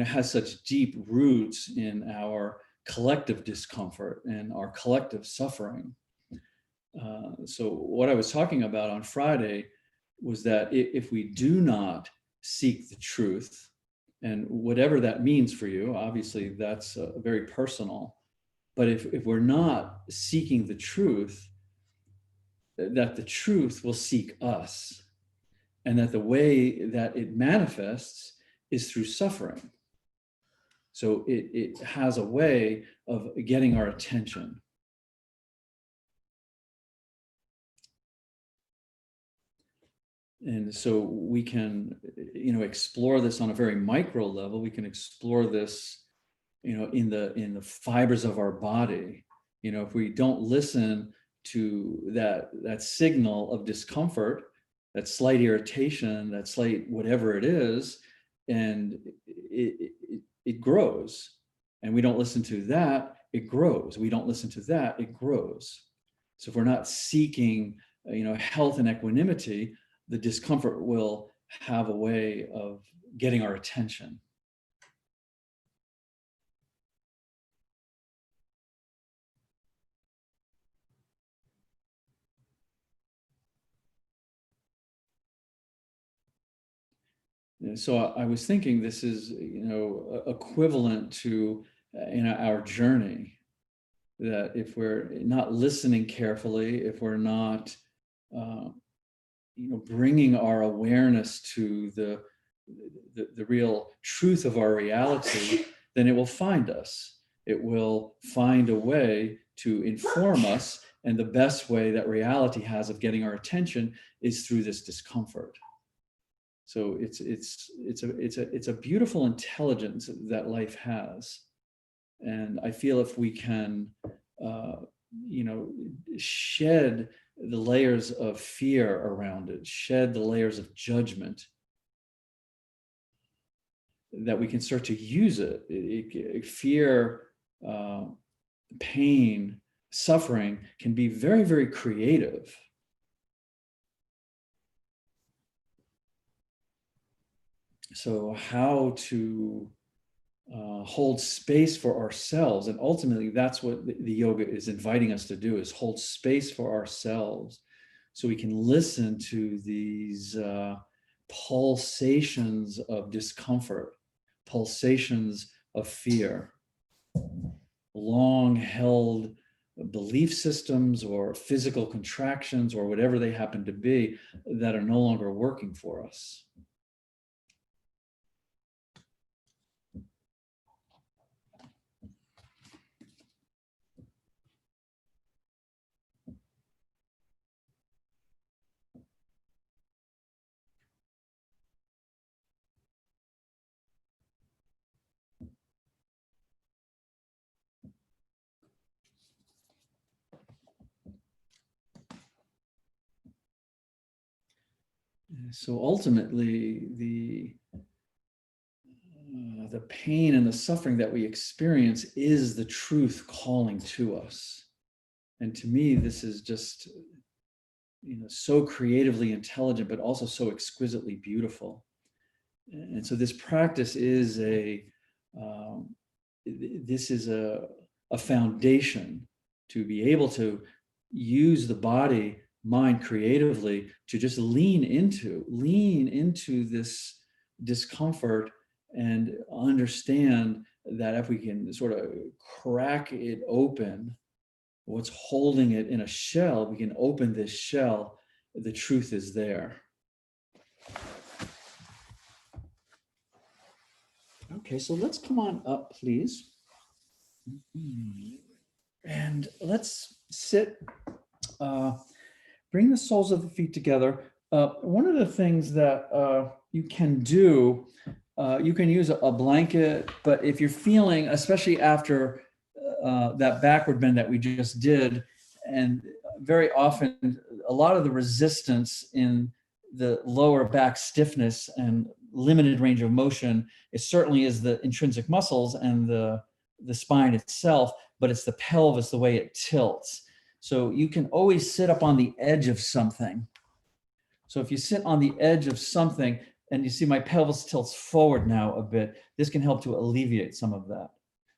[SPEAKER 1] has such deep roots in our collective discomfort and our collective suffering. So what I was talking about on Friday was that if we do not seek the truth, and whatever that means for you, obviously that's very personal, but if we're not seeking the truth, that the truth will seek us, and that the way that it manifests is through suffering. So it has a way of getting our attention. And so we can, explore this on a very micro level. We can explore this, in the fibers of our body. If we don't listen to that signal of discomfort, that slight irritation, that slight whatever it is, and it grows. And we don't listen to that, it grows. We don't listen to that, it grows. So if we're not seeking, health and equanimity, the discomfort will have a way of getting our attention. And so I was thinking this is, equivalent to our journey, that if we're not listening carefully, if we're not, bringing our awareness to the real truth of our reality, then it will find us. It will find a way to inform us, and the best way that reality has of getting our attention is through this discomfort. So it's a beautiful intelligence that life has, and I feel if we can, shed the layers of fear around it, shed the layers of judgment, that we can start to use it. Fear, pain, suffering can be very, very creative. So how to hold space for ourselves. And ultimately, that's what the yoga is inviting us to do, is hold space for ourselves so we can listen to these pulsations of discomfort, pulsations of fear, long held belief systems or physical contractions or whatever they happen to be that are no longer working for us. So ultimately, the pain and the suffering that we experience is the truth calling to us. And to me, this is just, so creatively intelligent, but also so exquisitely beautiful. And so this practice is a foundation to be able to use the body, mind creatively to just lean into this discomfort and understand that if we can sort of crack it open, what's holding it in a shell, we can open this shell, the truth is there. Okay, so let's come on up, please. And let's sit, bring the soles of the feet together. One of the things that you can do, you can use a blanket, but if you're feeling, especially after that backward bend that we just did, and very often a lot of the resistance in the lower back stiffness and limited range of motion, it certainly is the intrinsic muscles and the spine itself, but it's the pelvis, the way it tilts. So you can always sit up on the edge of something. So if you sit on the edge of something and you see my pelvis tilts forward now a bit, this can help to alleviate some of that.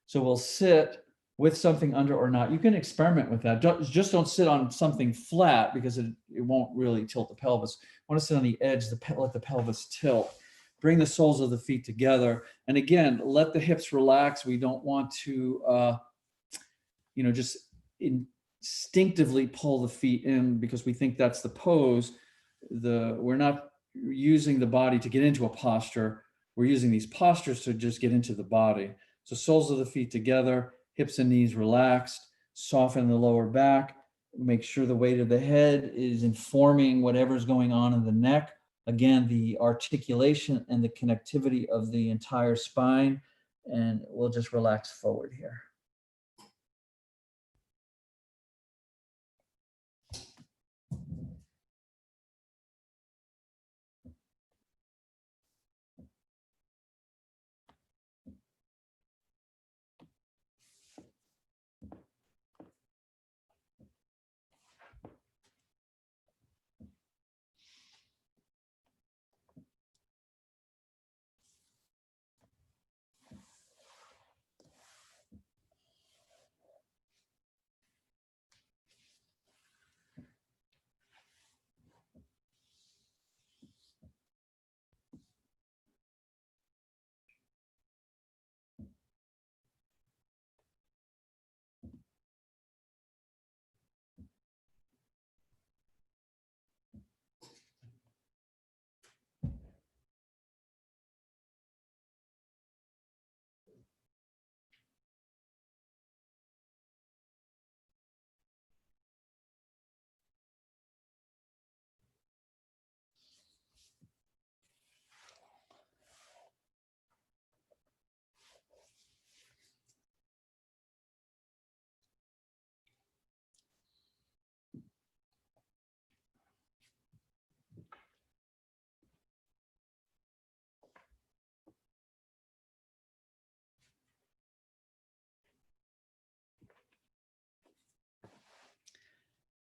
[SPEAKER 1] So we'll sit with something under or not. You can experiment with that. Just don't sit on something flat because it won't really tilt the pelvis. I want to sit on the edge, let the pelvis tilt. Bring the soles of the feet together. And again, let the hips relax. We don't want to, just instinctively pull the feet in because we think that's the pose. We're not using the body to get into a posture. We're using these postures to just get into the body. So soles of the feet together, hips and knees relaxed, soften the lower back, make sure the weight of the head is informing whatever's going on in the neck. Again, the articulation and the connectivity of the entire spine, and we'll just relax forward here.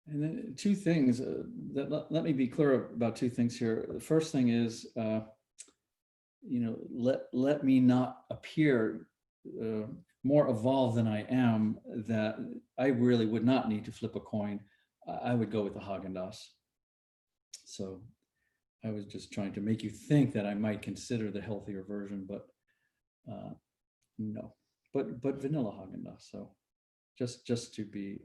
[SPEAKER 1] And then two things let me be clear about two things here. The first thing is, let me not appear more evolved than I am, that I really would not need to flip a coin. I would go with the Haagen-Dazs. So I was just trying to make you think that I might consider the healthier version, but no. But vanilla Haagen-Dazs. So just to be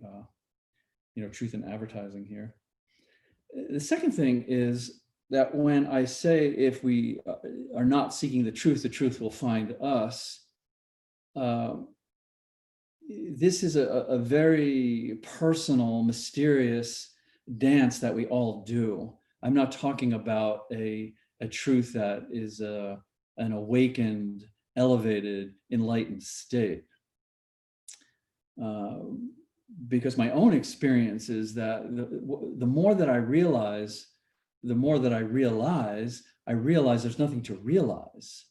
[SPEAKER 1] truth in advertising here. The second thing is that when I say if we are not seeking the truth will find us. This is a very personal, mysterious dance that we all do. I'm not talking about a truth that is an awakened, elevated, enlightened state. Because my own experience is that the more that I realize, I realize there's nothing to realize.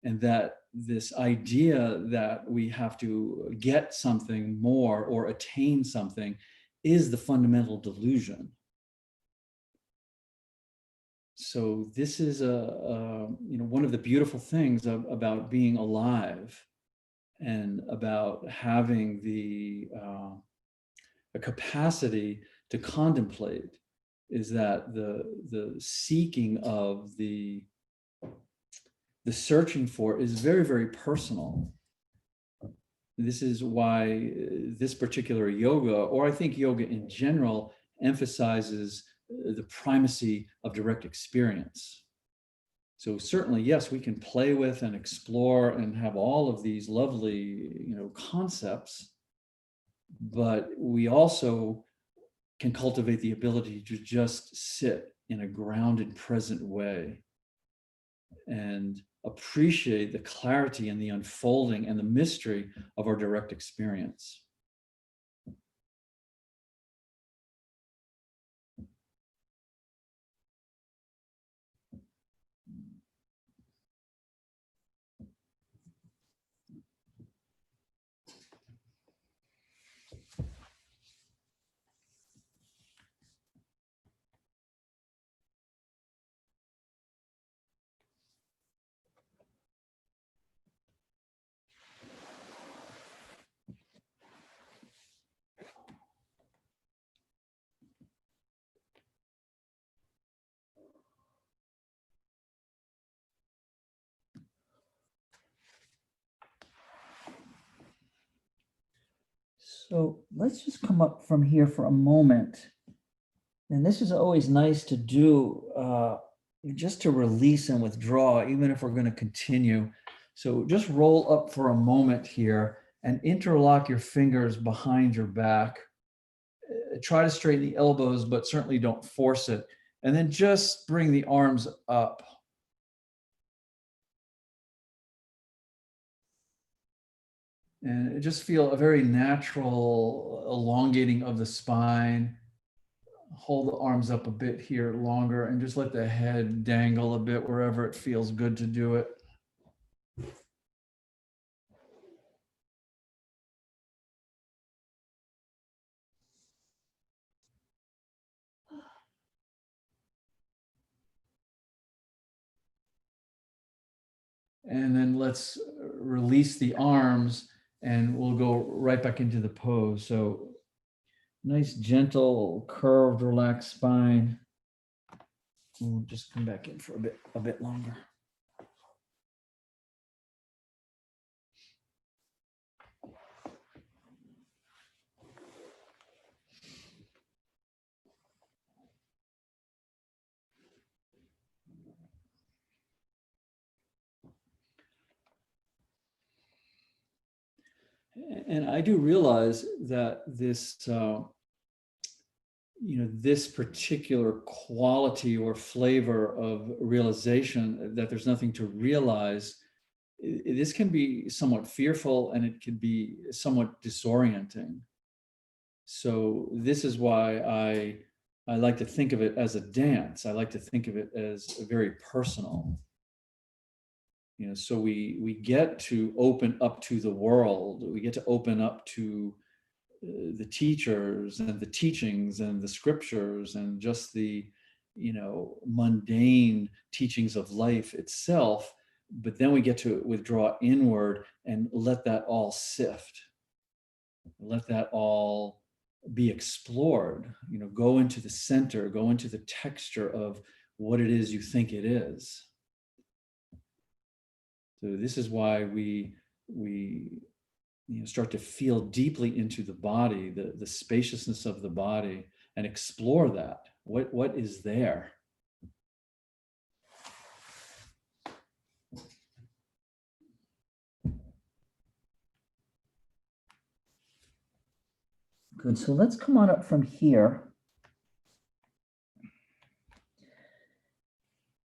[SPEAKER 1] And that this idea that we have to get something more or attain something is the fundamental delusion. So this is one of the beautiful things about being alive and about having a capacity to contemplate, is that the seeking of the searching for is very, very personal. This is why this particular yoga, or I think yoga in general, emphasizes the primacy of direct experience. So certainly, yes, we can play with and explore and have all of these lovely, concepts, but we also can cultivate the ability to just sit in a grounded, present way and appreciate the clarity and the unfolding and the mystery of our direct experience. So let's just come up from here for a moment. And this is always nice to do, just to release and withdraw, even if we're going to continue. So just roll up for a moment here and interlock your fingers behind your back. Try to straighten the elbows, but certainly don't force it. And then just bring the arms up. And just feel a very natural elongating of the spine. Hold the arms up a bit here longer and just let the head dangle a bit wherever it feels good to do it. And then let's release the arms and we'll go right back into the pose. So nice, gentle, curved, relaxed spine. We'll just come back in for a bit longer. And I do realize that this, this particular quality or flavor of realization, that there's nothing to realize, this can be somewhat fearful and it can be somewhat disorienting. So this is why I like to think of it as a dance. I like to think of it as very personal. So we get to open up to the world. We get to open up to the teachers and the teachings and the scriptures and just the mundane teachings of life itself, but then we get to withdraw inward and let that all sift. Let that all be explored, go into the center, go into the texture of what it is you think it is. So this is why we start to feel deeply into the body, the spaciousness of the body, and explore that. What is there?
[SPEAKER 2] Good. So let's come on up from here.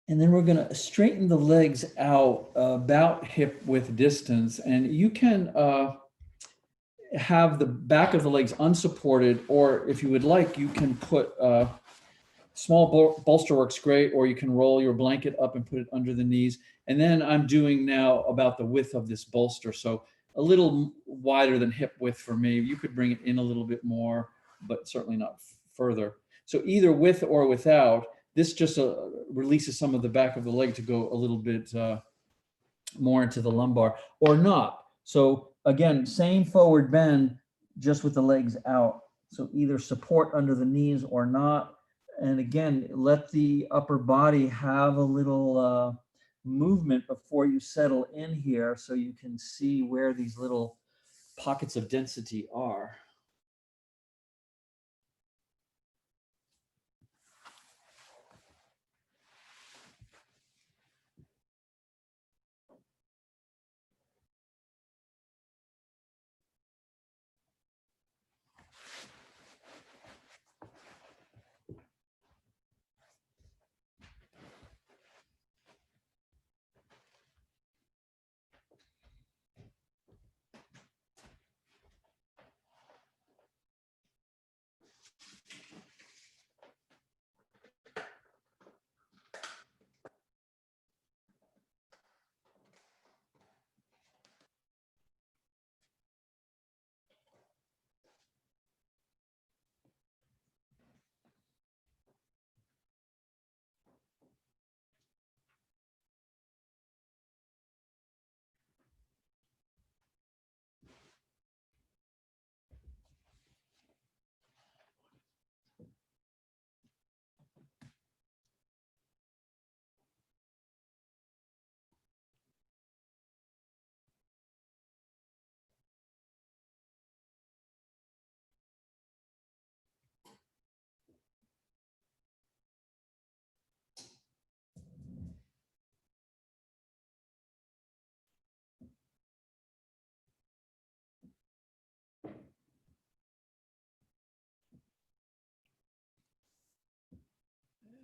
[SPEAKER 2] And then we're going to straighten the legs out about hip width distance. And you can have the back of the legs unsupported, or if you would like, you can put small bolster works great, or you can roll your blanket up and put it under the knees. And then I'm doing now about the width of this bolster. So a little wider than hip width for me. You could bring it in a little bit more, but certainly not further. So either with or without, this just releases some of the back of the leg to go a little bit more into the lumbar, or not. So again, same forward bend, just with the legs out. So either support under the knees or not. And again, let the upper body have a little movement before you settle in here, so you can see where these little pockets of density are.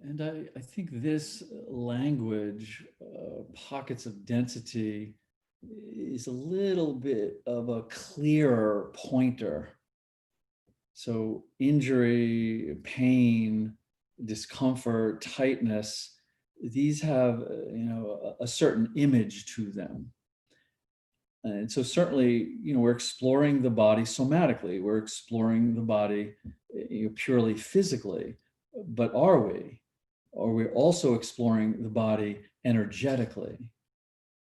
[SPEAKER 2] And I think this language, pockets of density, is a little bit of a clearer pointer. So injury, pain, discomfort, tightness, these have a certain image to them. And so certainly, we're exploring the body somatically, we're exploring the body purely physically, but are we? Or we're also exploring the body energetically.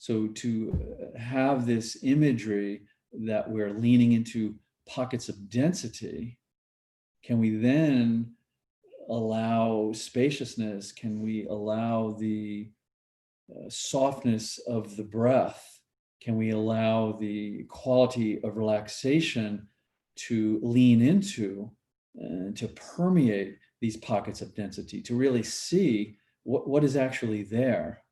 [SPEAKER 2] So to have this imagery that we're leaning into pockets of density, can we then allow spaciousness? Can we allow the softness of the breath? Can we allow the quality of relaxation to lean into and to permeate these pockets of density, to really see what is actually there?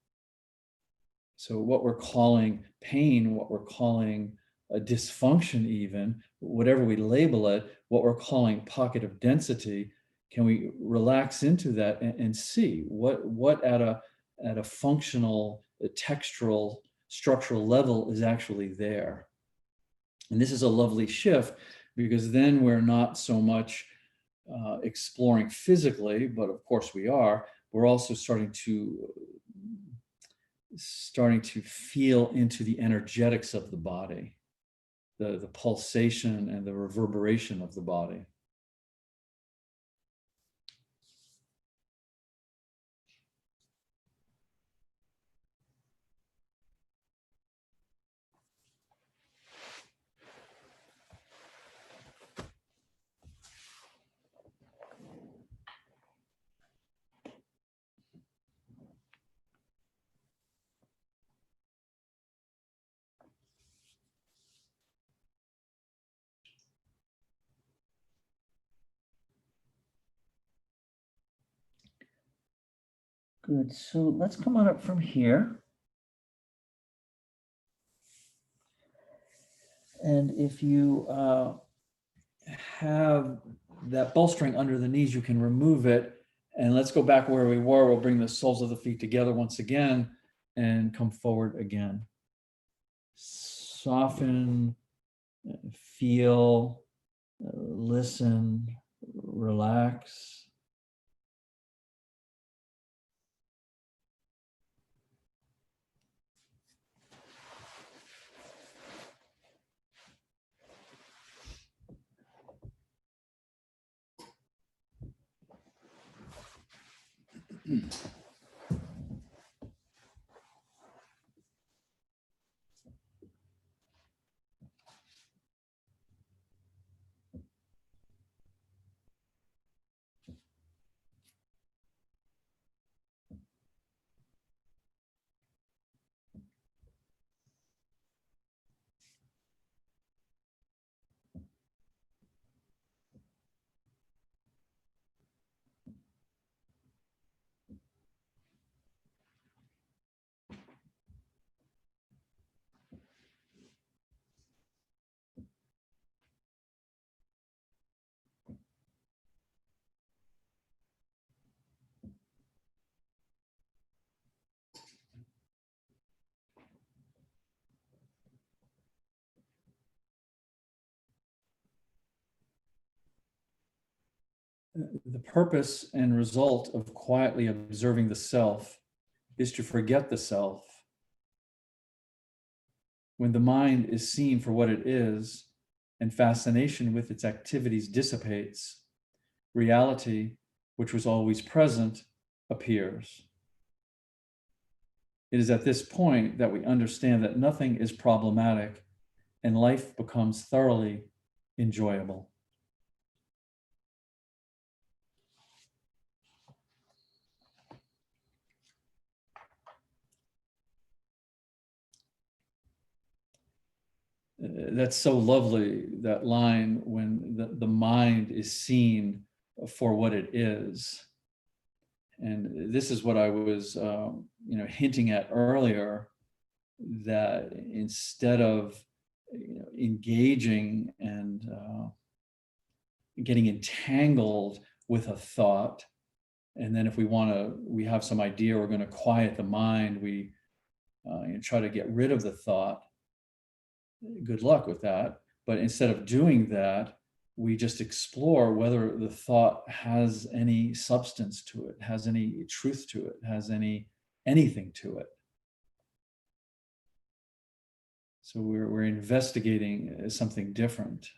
[SPEAKER 2] So what we're calling pain, what we're calling a dysfunction, even whatever we label it, what we're calling pocket of density, can we relax into that and see what at a functional, a textural, structural level is actually there? And this is a lovely shift, because then we're not so much exploring physically, but of course we are. We're also starting to feel into the energetics of the body, the pulsation and the reverberation of the body. Good. So let's come on up from here. And if you have that bolstering under the knees, you can remove it. And let's go back where we were. We'll bring the soles of the feet together once again and come forward again. Soften, feel, listen, relax. The purpose and result of quietly observing the self is to forget the self. When the mind is seen for what it is and fascination with its activities dissipates, reality, which was always present, appears. It is at this point that we understand that nothing is problematic and life becomes thoroughly enjoyable. That's so lovely, that line, when the mind is seen for what it is. And this is what I was hinting at earlier, that instead of engaging and getting entangled with a thought, and then if we have some idea we're going to quiet the mind, we try to get rid of the thought. Good luck with that. But instead of doing that, we just explore whether the thought has any substance to it, has any truth to it, has anything to it. So we're investigating something different.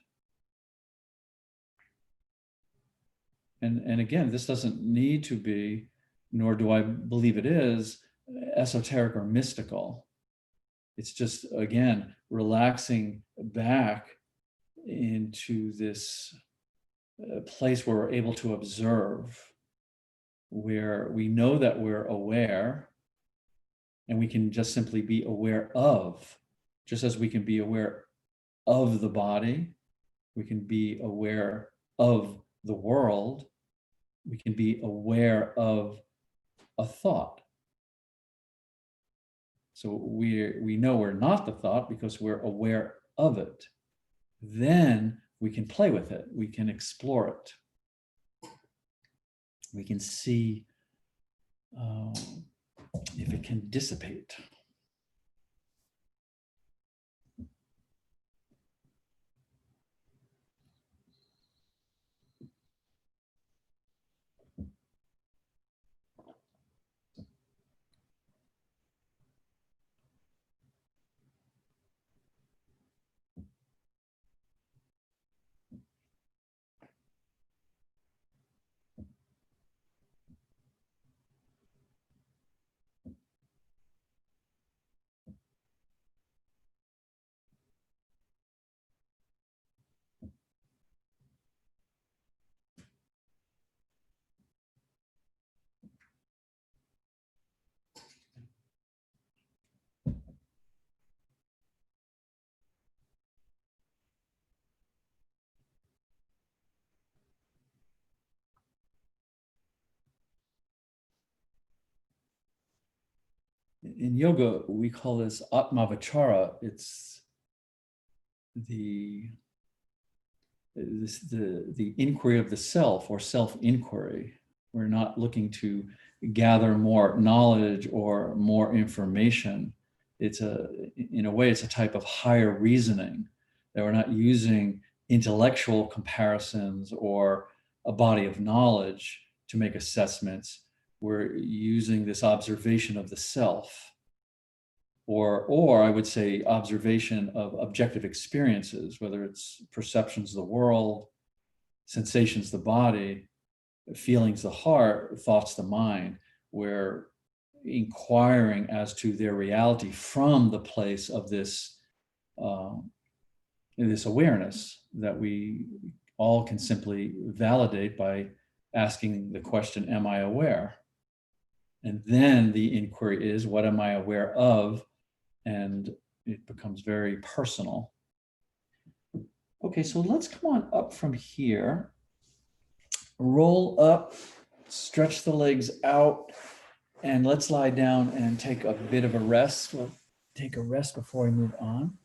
[SPEAKER 2] And again, this doesn't need to be, nor do I believe it is, esoteric or mystical. It's just, again, relaxing back into this place where we're able to observe, where we know that we're aware, and we can just simply be aware of, just as we can be aware of the body, we can be aware of the world, we can be aware of a thought. So we know we're not the thought because we're aware of it. Then we can play with it. We can explore it. We can see if it can dissipate.
[SPEAKER 1] in yoga, we call this Atmavachara. It's the inquiry of the self, or self-inquiry. We're not looking to gather more knowledge or more information. In a way, it's a type of higher reasoning, that we're not using intellectual comparisons or a body of knowledge to make assessments. We're using this observation of the self, or I would say observation of objective experiences, whether it's perceptions of the world, sensations of the body, feelings of the heart, thoughts of the mind. We're inquiring as to their reality from the place of this awareness that we all can simply validate by asking the question, am I aware? And then the inquiry is, what am I aware of? And it becomes very personal. Okay, so let's come on up from here. Roll up, stretch the legs out, and let's lie down and take a bit of a rest. We'll take a rest before we move on.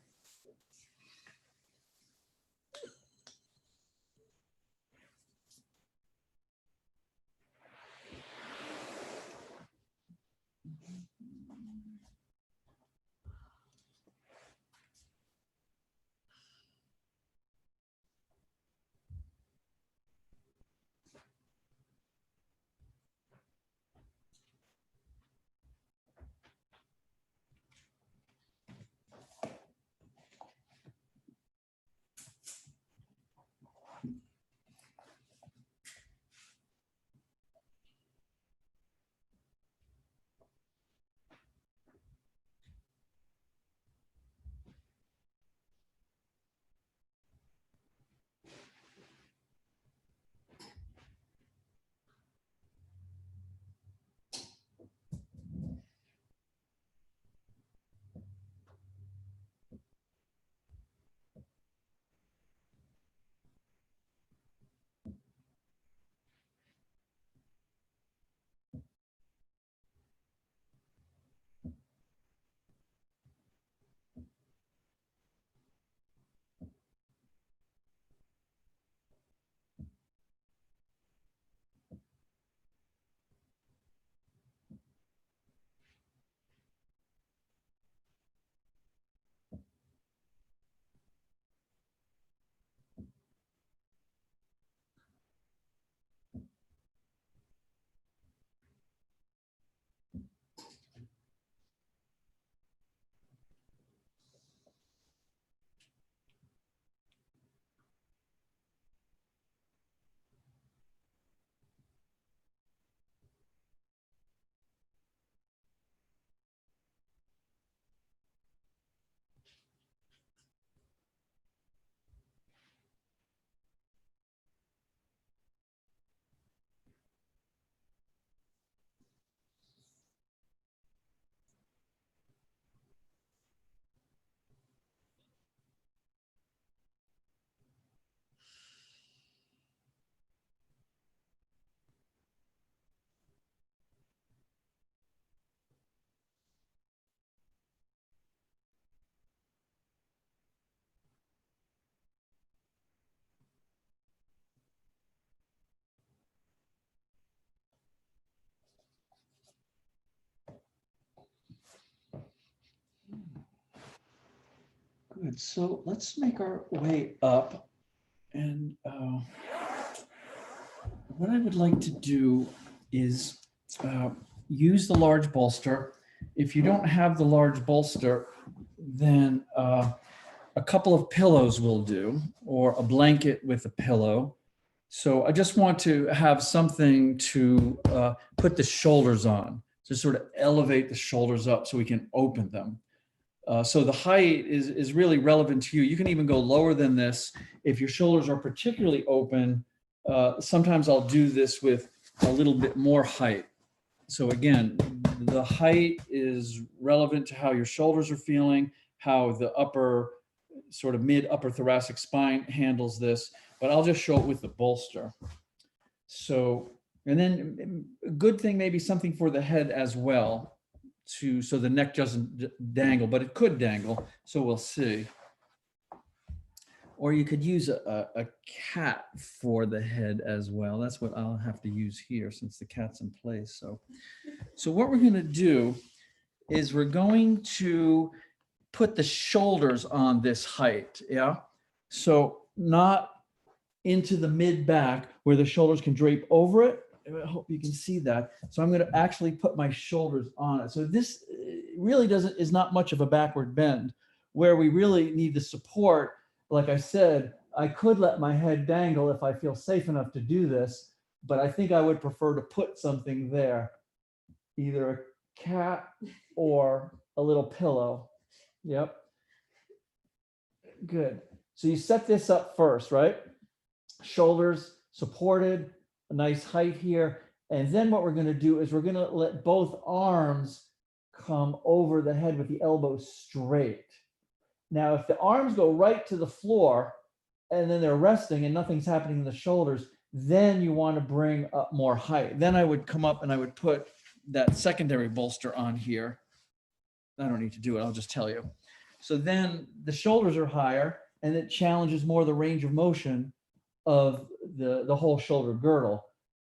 [SPEAKER 1] Good, so let's make our way up. And what I would like to do is use the large bolster. If you don't have the large bolster, then a couple of pillows will do, or a blanket with a pillow. So I just want to have something to put the shoulders on, to sort of elevate the shoulders up so we can open them. So the height is really relevant to you. You can even go lower than this if your shoulders are particularly open. Sometimes I'll do this with a little bit more height. So again, the height is relevant to how your shoulders are feeling, how the upper, sort of mid upper thoracic spine handles this, but I'll just show it with the bolster. So, and then a good thing, maybe something for the head as well. so the neck doesn't dangle, but it could dangle. So we'll see. Or you could use a cat for the head as well. That's what I'll have to use here since the cat's in place. So what we're going to do is we're going to put the shoulders on this height. Yeah. So not into the mid back where the shoulders can drape over it. I hope you can see that. So I'm going to actually put my shoulders on it. So this really is not much of a backward bend. Where we really need the support, like I said, I could let my head dangle if I feel safe enough to do this, but I think I would prefer to put something there, either a cat or a little pillow. Yep. Good. So you set this up first, right? Shoulders supported, a nice height here. And then what we're going to do is we're going to let both arms come over the head with the elbows straight. Now, if the arms go right to the floor and then they're resting and nothing's happening in the shoulders, then you want to bring up more height. Then I would come up and I would put that secondary bolster on here. I don't need to do it. I'll just tell you. So then the shoulders are higher and it challenges more the range of motion of the whole shoulder girdle.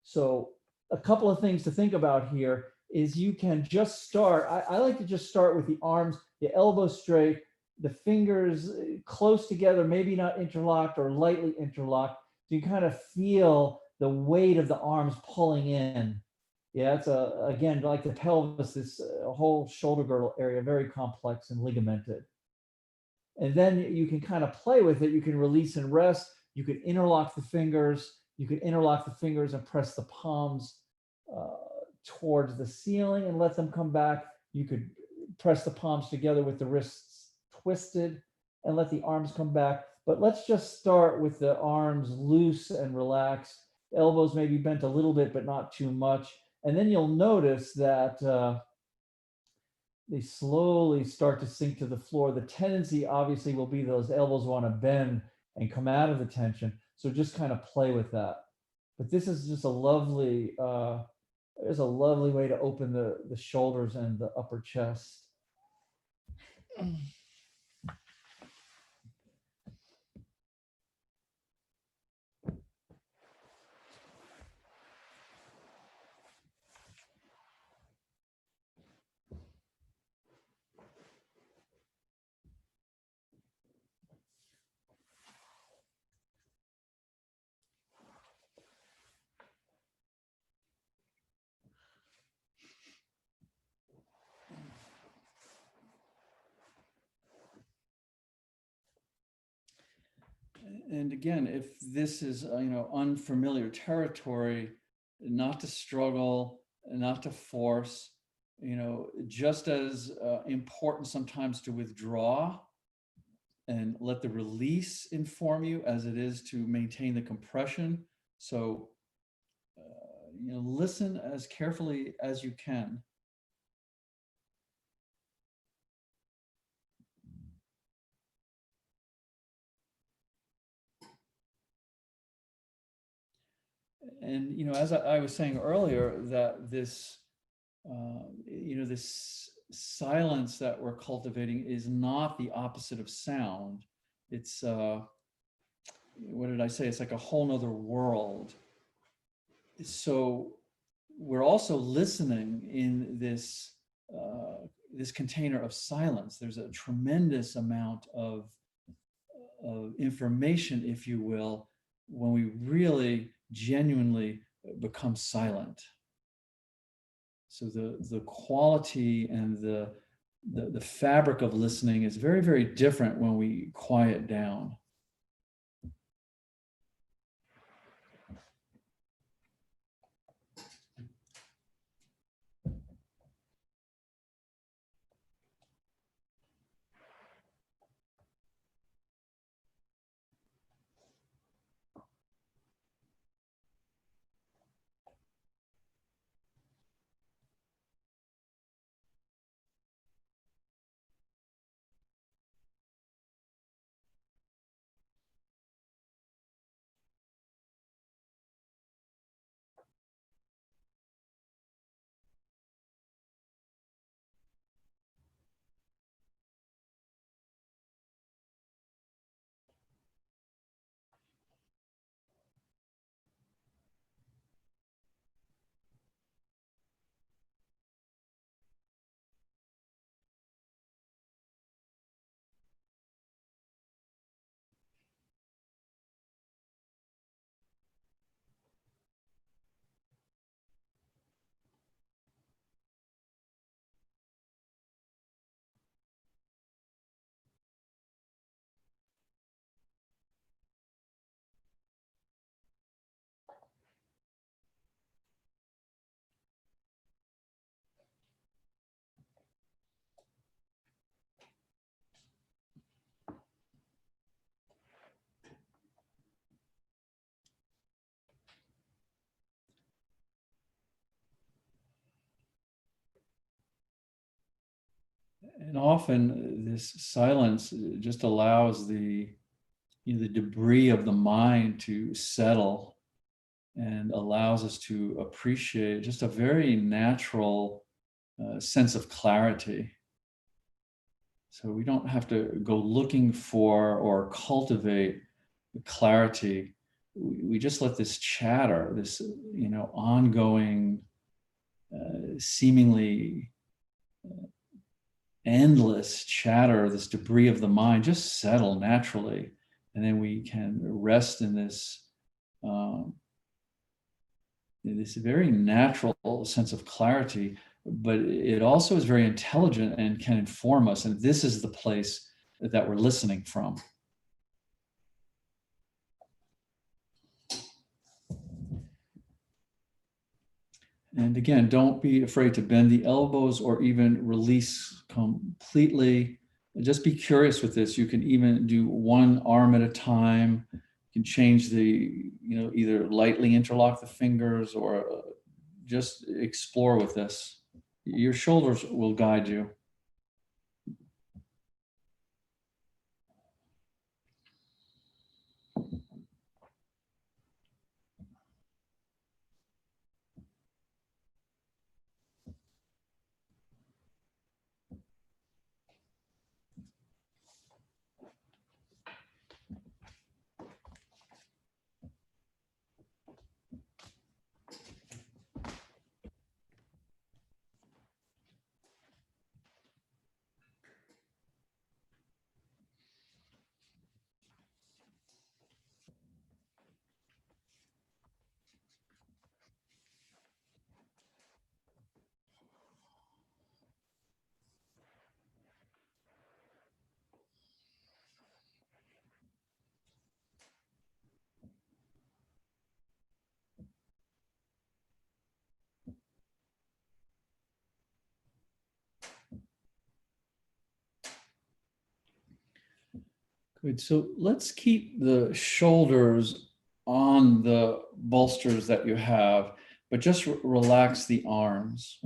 [SPEAKER 1] So a couple of things to think about here is you can just start. I like to just start with the arms, the elbows straight, the fingers close together, maybe not interlocked or lightly interlocked. So you kind of feel the weight of the arms pulling in. Yeah, it's again, like the pelvis, this whole shoulder girdle area, very complex and ligamented. And then you can kind of play with it. You can release and rest. You can interlock the fingers. You can interlock the fingers and press the palms towards the ceiling and let them come back. You could press the palms together with the wrists twisted and let the arms come back. But let's just start with the arms loose and relaxed. Elbows may be bent a little bit, but not too much. And then you'll notice that they slowly start to sink to the floor. The tendency obviously will be those elbows want to bend and come out of the tension. So just kind of play with that. But this is just a lovely, there's a lovely way to open the shoulders and the upper chest. And again, if this is unfamiliar territory, not to struggle, not to force, just as important sometimes to withdraw and let the release inform you as it is to maintain the compression. So, listen as carefully as you can. And as I was saying earlier, that this this silence that we're cultivating is not the opposite of sound. It's what did I say? It's like a whole nother world. So we're also listening in this this container of silence. There's a tremendous amount of information, if you will, when we really genuinely become silent. So the quality and the fabric of listening is very, very different when we quiet down. And often this silence just allows the debris of the mind to settle and allows us to appreciate just a very natural sense of clarity. So we don't have to go looking for or cultivate clarity. We just let this chatter, this ongoing, seemingly endless chatter, this debris of the mind, just settle naturally, and then we can rest in this very natural sense of clarity, but it also is very intelligent and can inform us. And this is the place that we're listening from. And again, don't be afraid to bend the elbows or even release completely. Just be curious with this. You can even do one arm at a time. You can change either lightly interlock the fingers or just explore with this. Your shoulders will guide you. Good. So let's keep the shoulders on the bolsters that you have, but just relax the arms.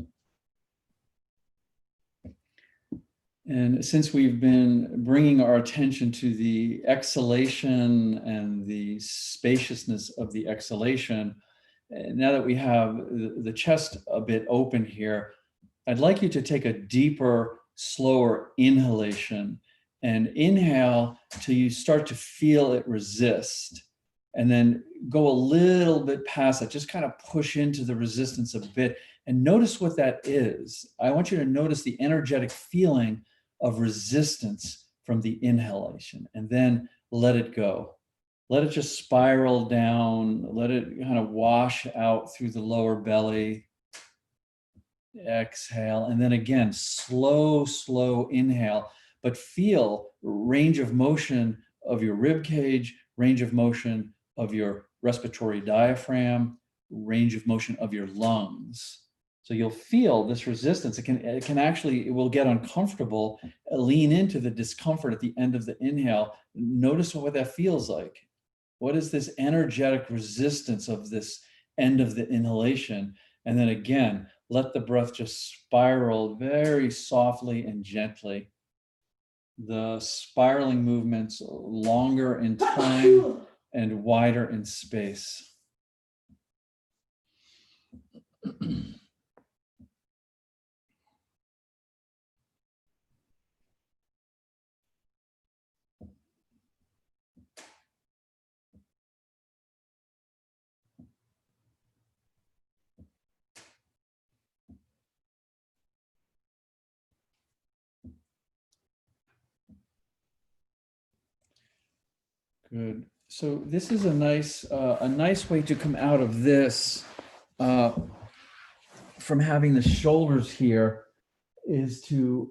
[SPEAKER 1] And since we've been bringing our attention to the exhalation and the spaciousness of the exhalation, now that we have the chest a bit open here, I'd like you to take a deeper, slower inhalation and inhale till you start to feel it resist. And then go a little bit past it, just kind of push into the resistance a bit and notice what that is. I want you to notice the energetic feeling of resistance from the inhalation, and then let it go. Let it just spiral down. Let it kind of wash out through the lower belly. Exhale, and then again, slow inhale, but feel range of motion of your rib cage, range of motion of your respiratory diaphragm, range of motion of your lungs. So you'll feel this resistance. It will get uncomfortable. Lean into the discomfort at the end of the inhale. Notice what that feels like. What is this energetic resistance of this end of the inhalation? And then again, let the breath just spiral very softly and gently. The spiraling movements longer in time and wider in space. Good. So this is a nice way to come out of this from having the shoulders here is to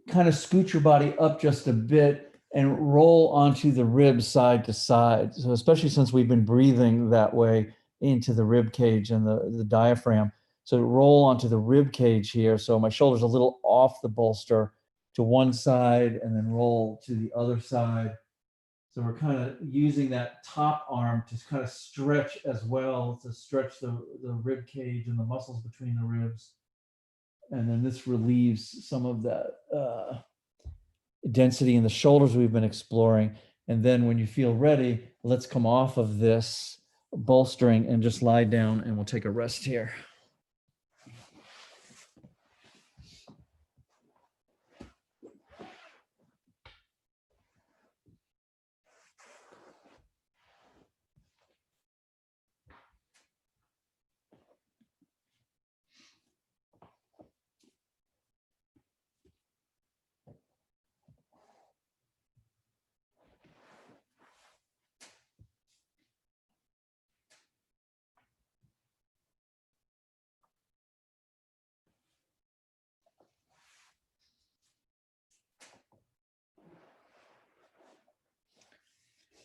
[SPEAKER 1] kind of scoot your body up just a bit and roll onto the ribs side to side. So especially since we've been breathing that way into the rib cage and the diaphragm. So roll onto the rib cage here. So my shoulder's a little off the bolster to one side and then roll to the other side. So we're kind of using that top arm to kind of stretch as well, to stretch the rib cage and the muscles between the ribs.
[SPEAKER 2] And then this relieves some of that density in the shoulders we've been exploring. And then when you feel ready, let's come off of this bolstering and just lie down, and we'll take a rest here.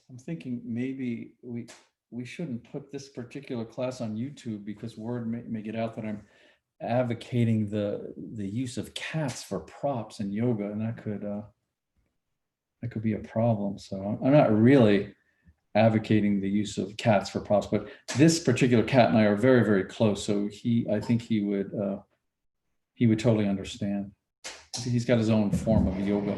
[SPEAKER 1] I'm thinking maybe we shouldn't put this particular class on YouTube, because word may get out that I'm advocating the use of cats for props in yoga, and that could be a problem. So I'm not really advocating the use of cats for props, but this particular cat and I are very, very close. So I think he would totally understand. He's got his own form of yoga.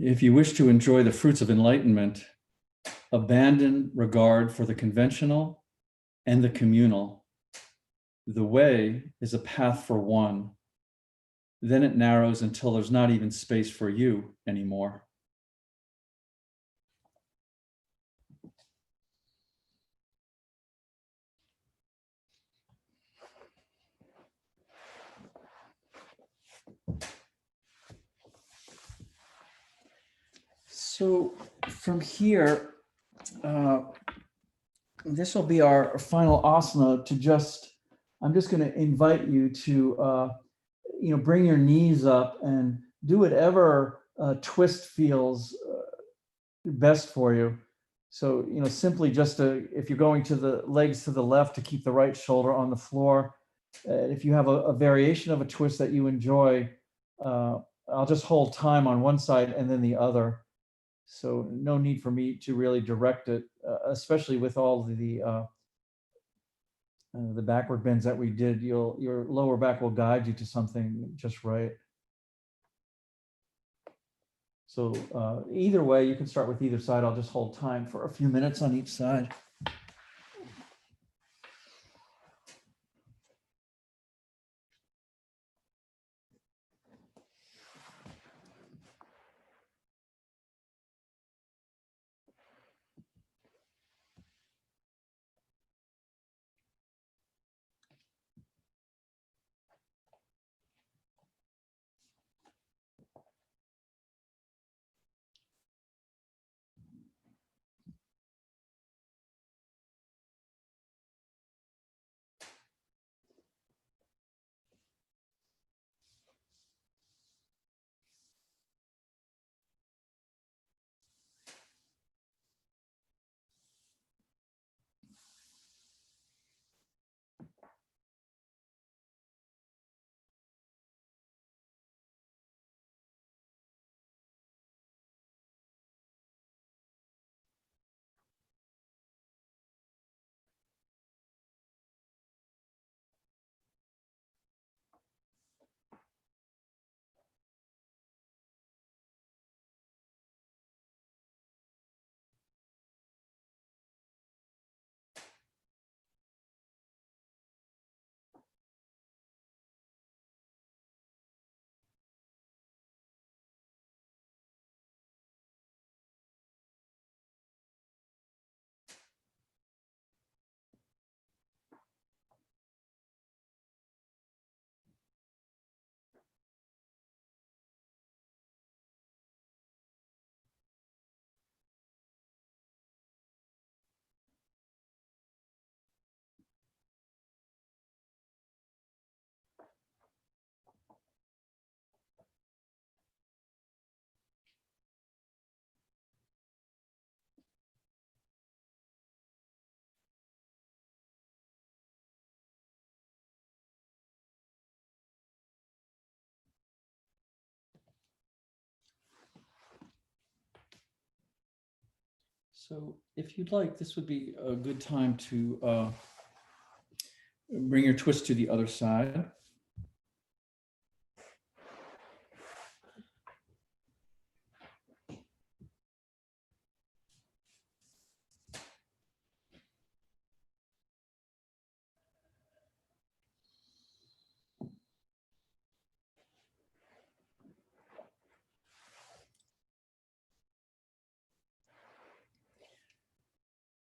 [SPEAKER 1] If you wish to enjoy the fruits of enlightenment, abandon regard for the conventional and the communal. The way is a path for one. Then it narrows until there's not even space for you anymore. So from here, this will be our final asana. I'm just going to invite you to, bring your knees up and do whatever twist feels best for you. So, simply if you're going to the legs to the left, to keep the right shoulder on the floor. If you have a variation of a twist that you enjoy, I'll just hold time on one side and then the other. So no need for me to really direct it, especially with all the backward bends that we did. Your lower back will guide you to something just right. So either way, you can start with either side. I'll just hold time for a few minutes on each side. So if you'd like, this would be a good time to bring your twist to the other side.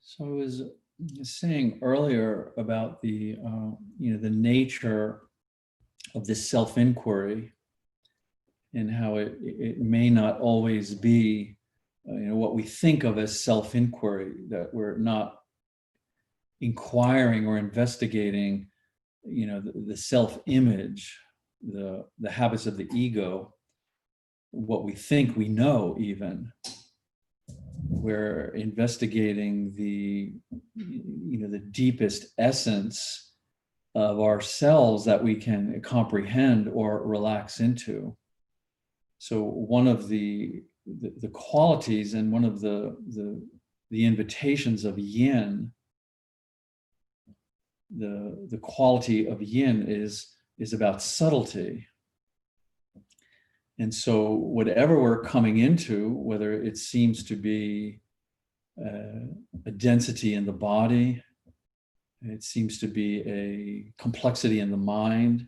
[SPEAKER 1] So I was saying earlier about the the nature of this self-inquiry and how it may not always be what we think of as self-inquiry, that we're not inquiring or investigating the self-image, the habits of the ego, what we think we know. Even we're investigating the deepest essence of ourselves that we can comprehend or relax into. So one of the qualities and one of the invitations of yin, the quality of yin is about subtlety. And so whatever we're coming into, whether it seems to be a density in the body, it seems to be a complexity in the mind,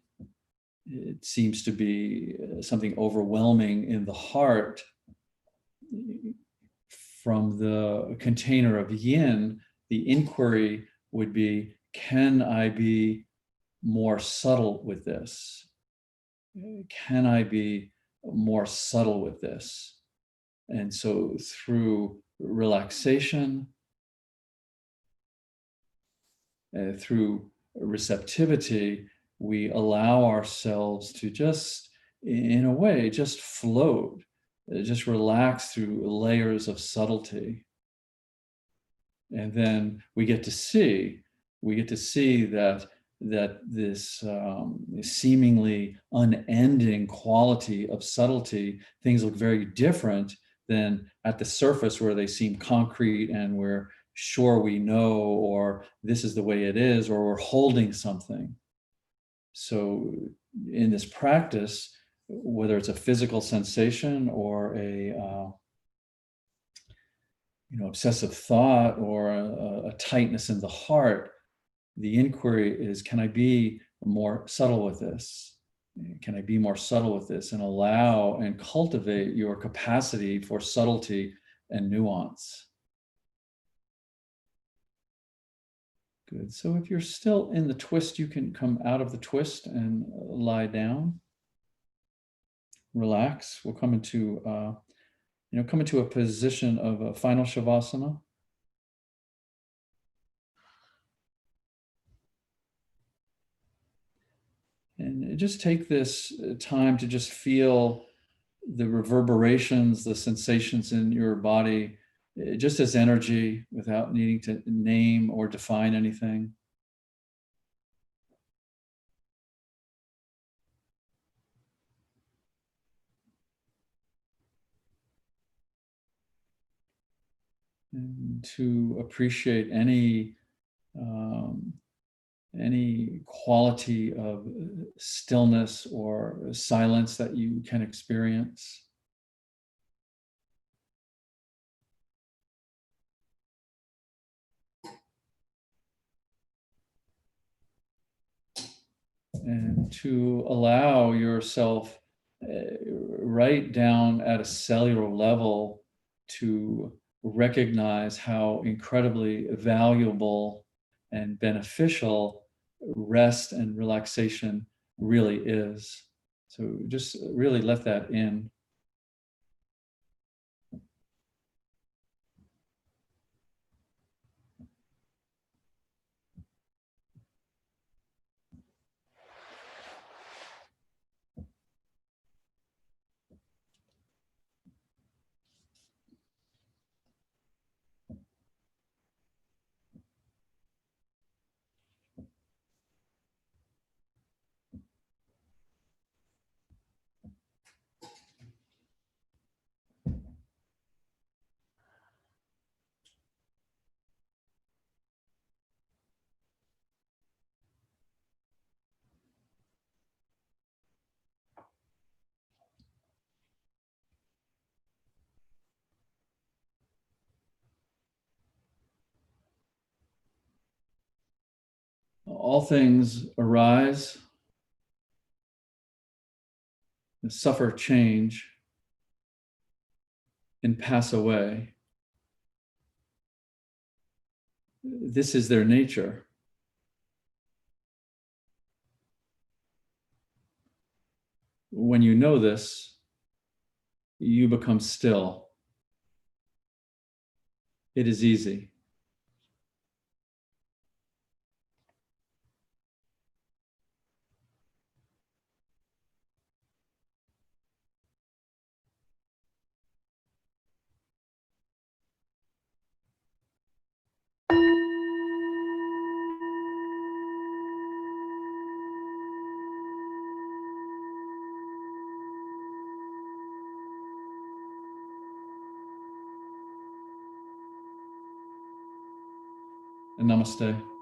[SPEAKER 1] it seems to be something overwhelming in the heart, from the container of yin, the inquiry would be, can I be more subtle with this? Can I be more subtle with this? And so through relaxation, through receptivity, we allow ourselves to just, in a way, just float, just relax through layers of subtlety. And then we get to see that this seemingly unending quality of subtlety, things look very different than at the surface, where they seem concrete and we're sure we know, or this is the way it is, or we're holding something. So in this practice, whether it's a physical sensation or a obsessive thought or a tightness in the heart, the inquiry is, can I be more subtle with this? Can I be more subtle with this, and allow and cultivate your capacity for subtlety and nuance? Good. So if you're still in the twist, you can come out of the twist and lie down. Relax. We'll come into a position of a final shavasana. And just take this time to just feel the reverberations, the sensations in your body, just as energy, without needing to name or define anything. And to appreciate any quality of stillness or silence that you can experience. And to allow yourself right down at a cellular level to recognize how incredibly valuable and beneficial rest and relaxation really is. So just really let that in. All things arise, suffer change, and pass away. This is their nature. When you know this, you become still. It is easy. And namaste.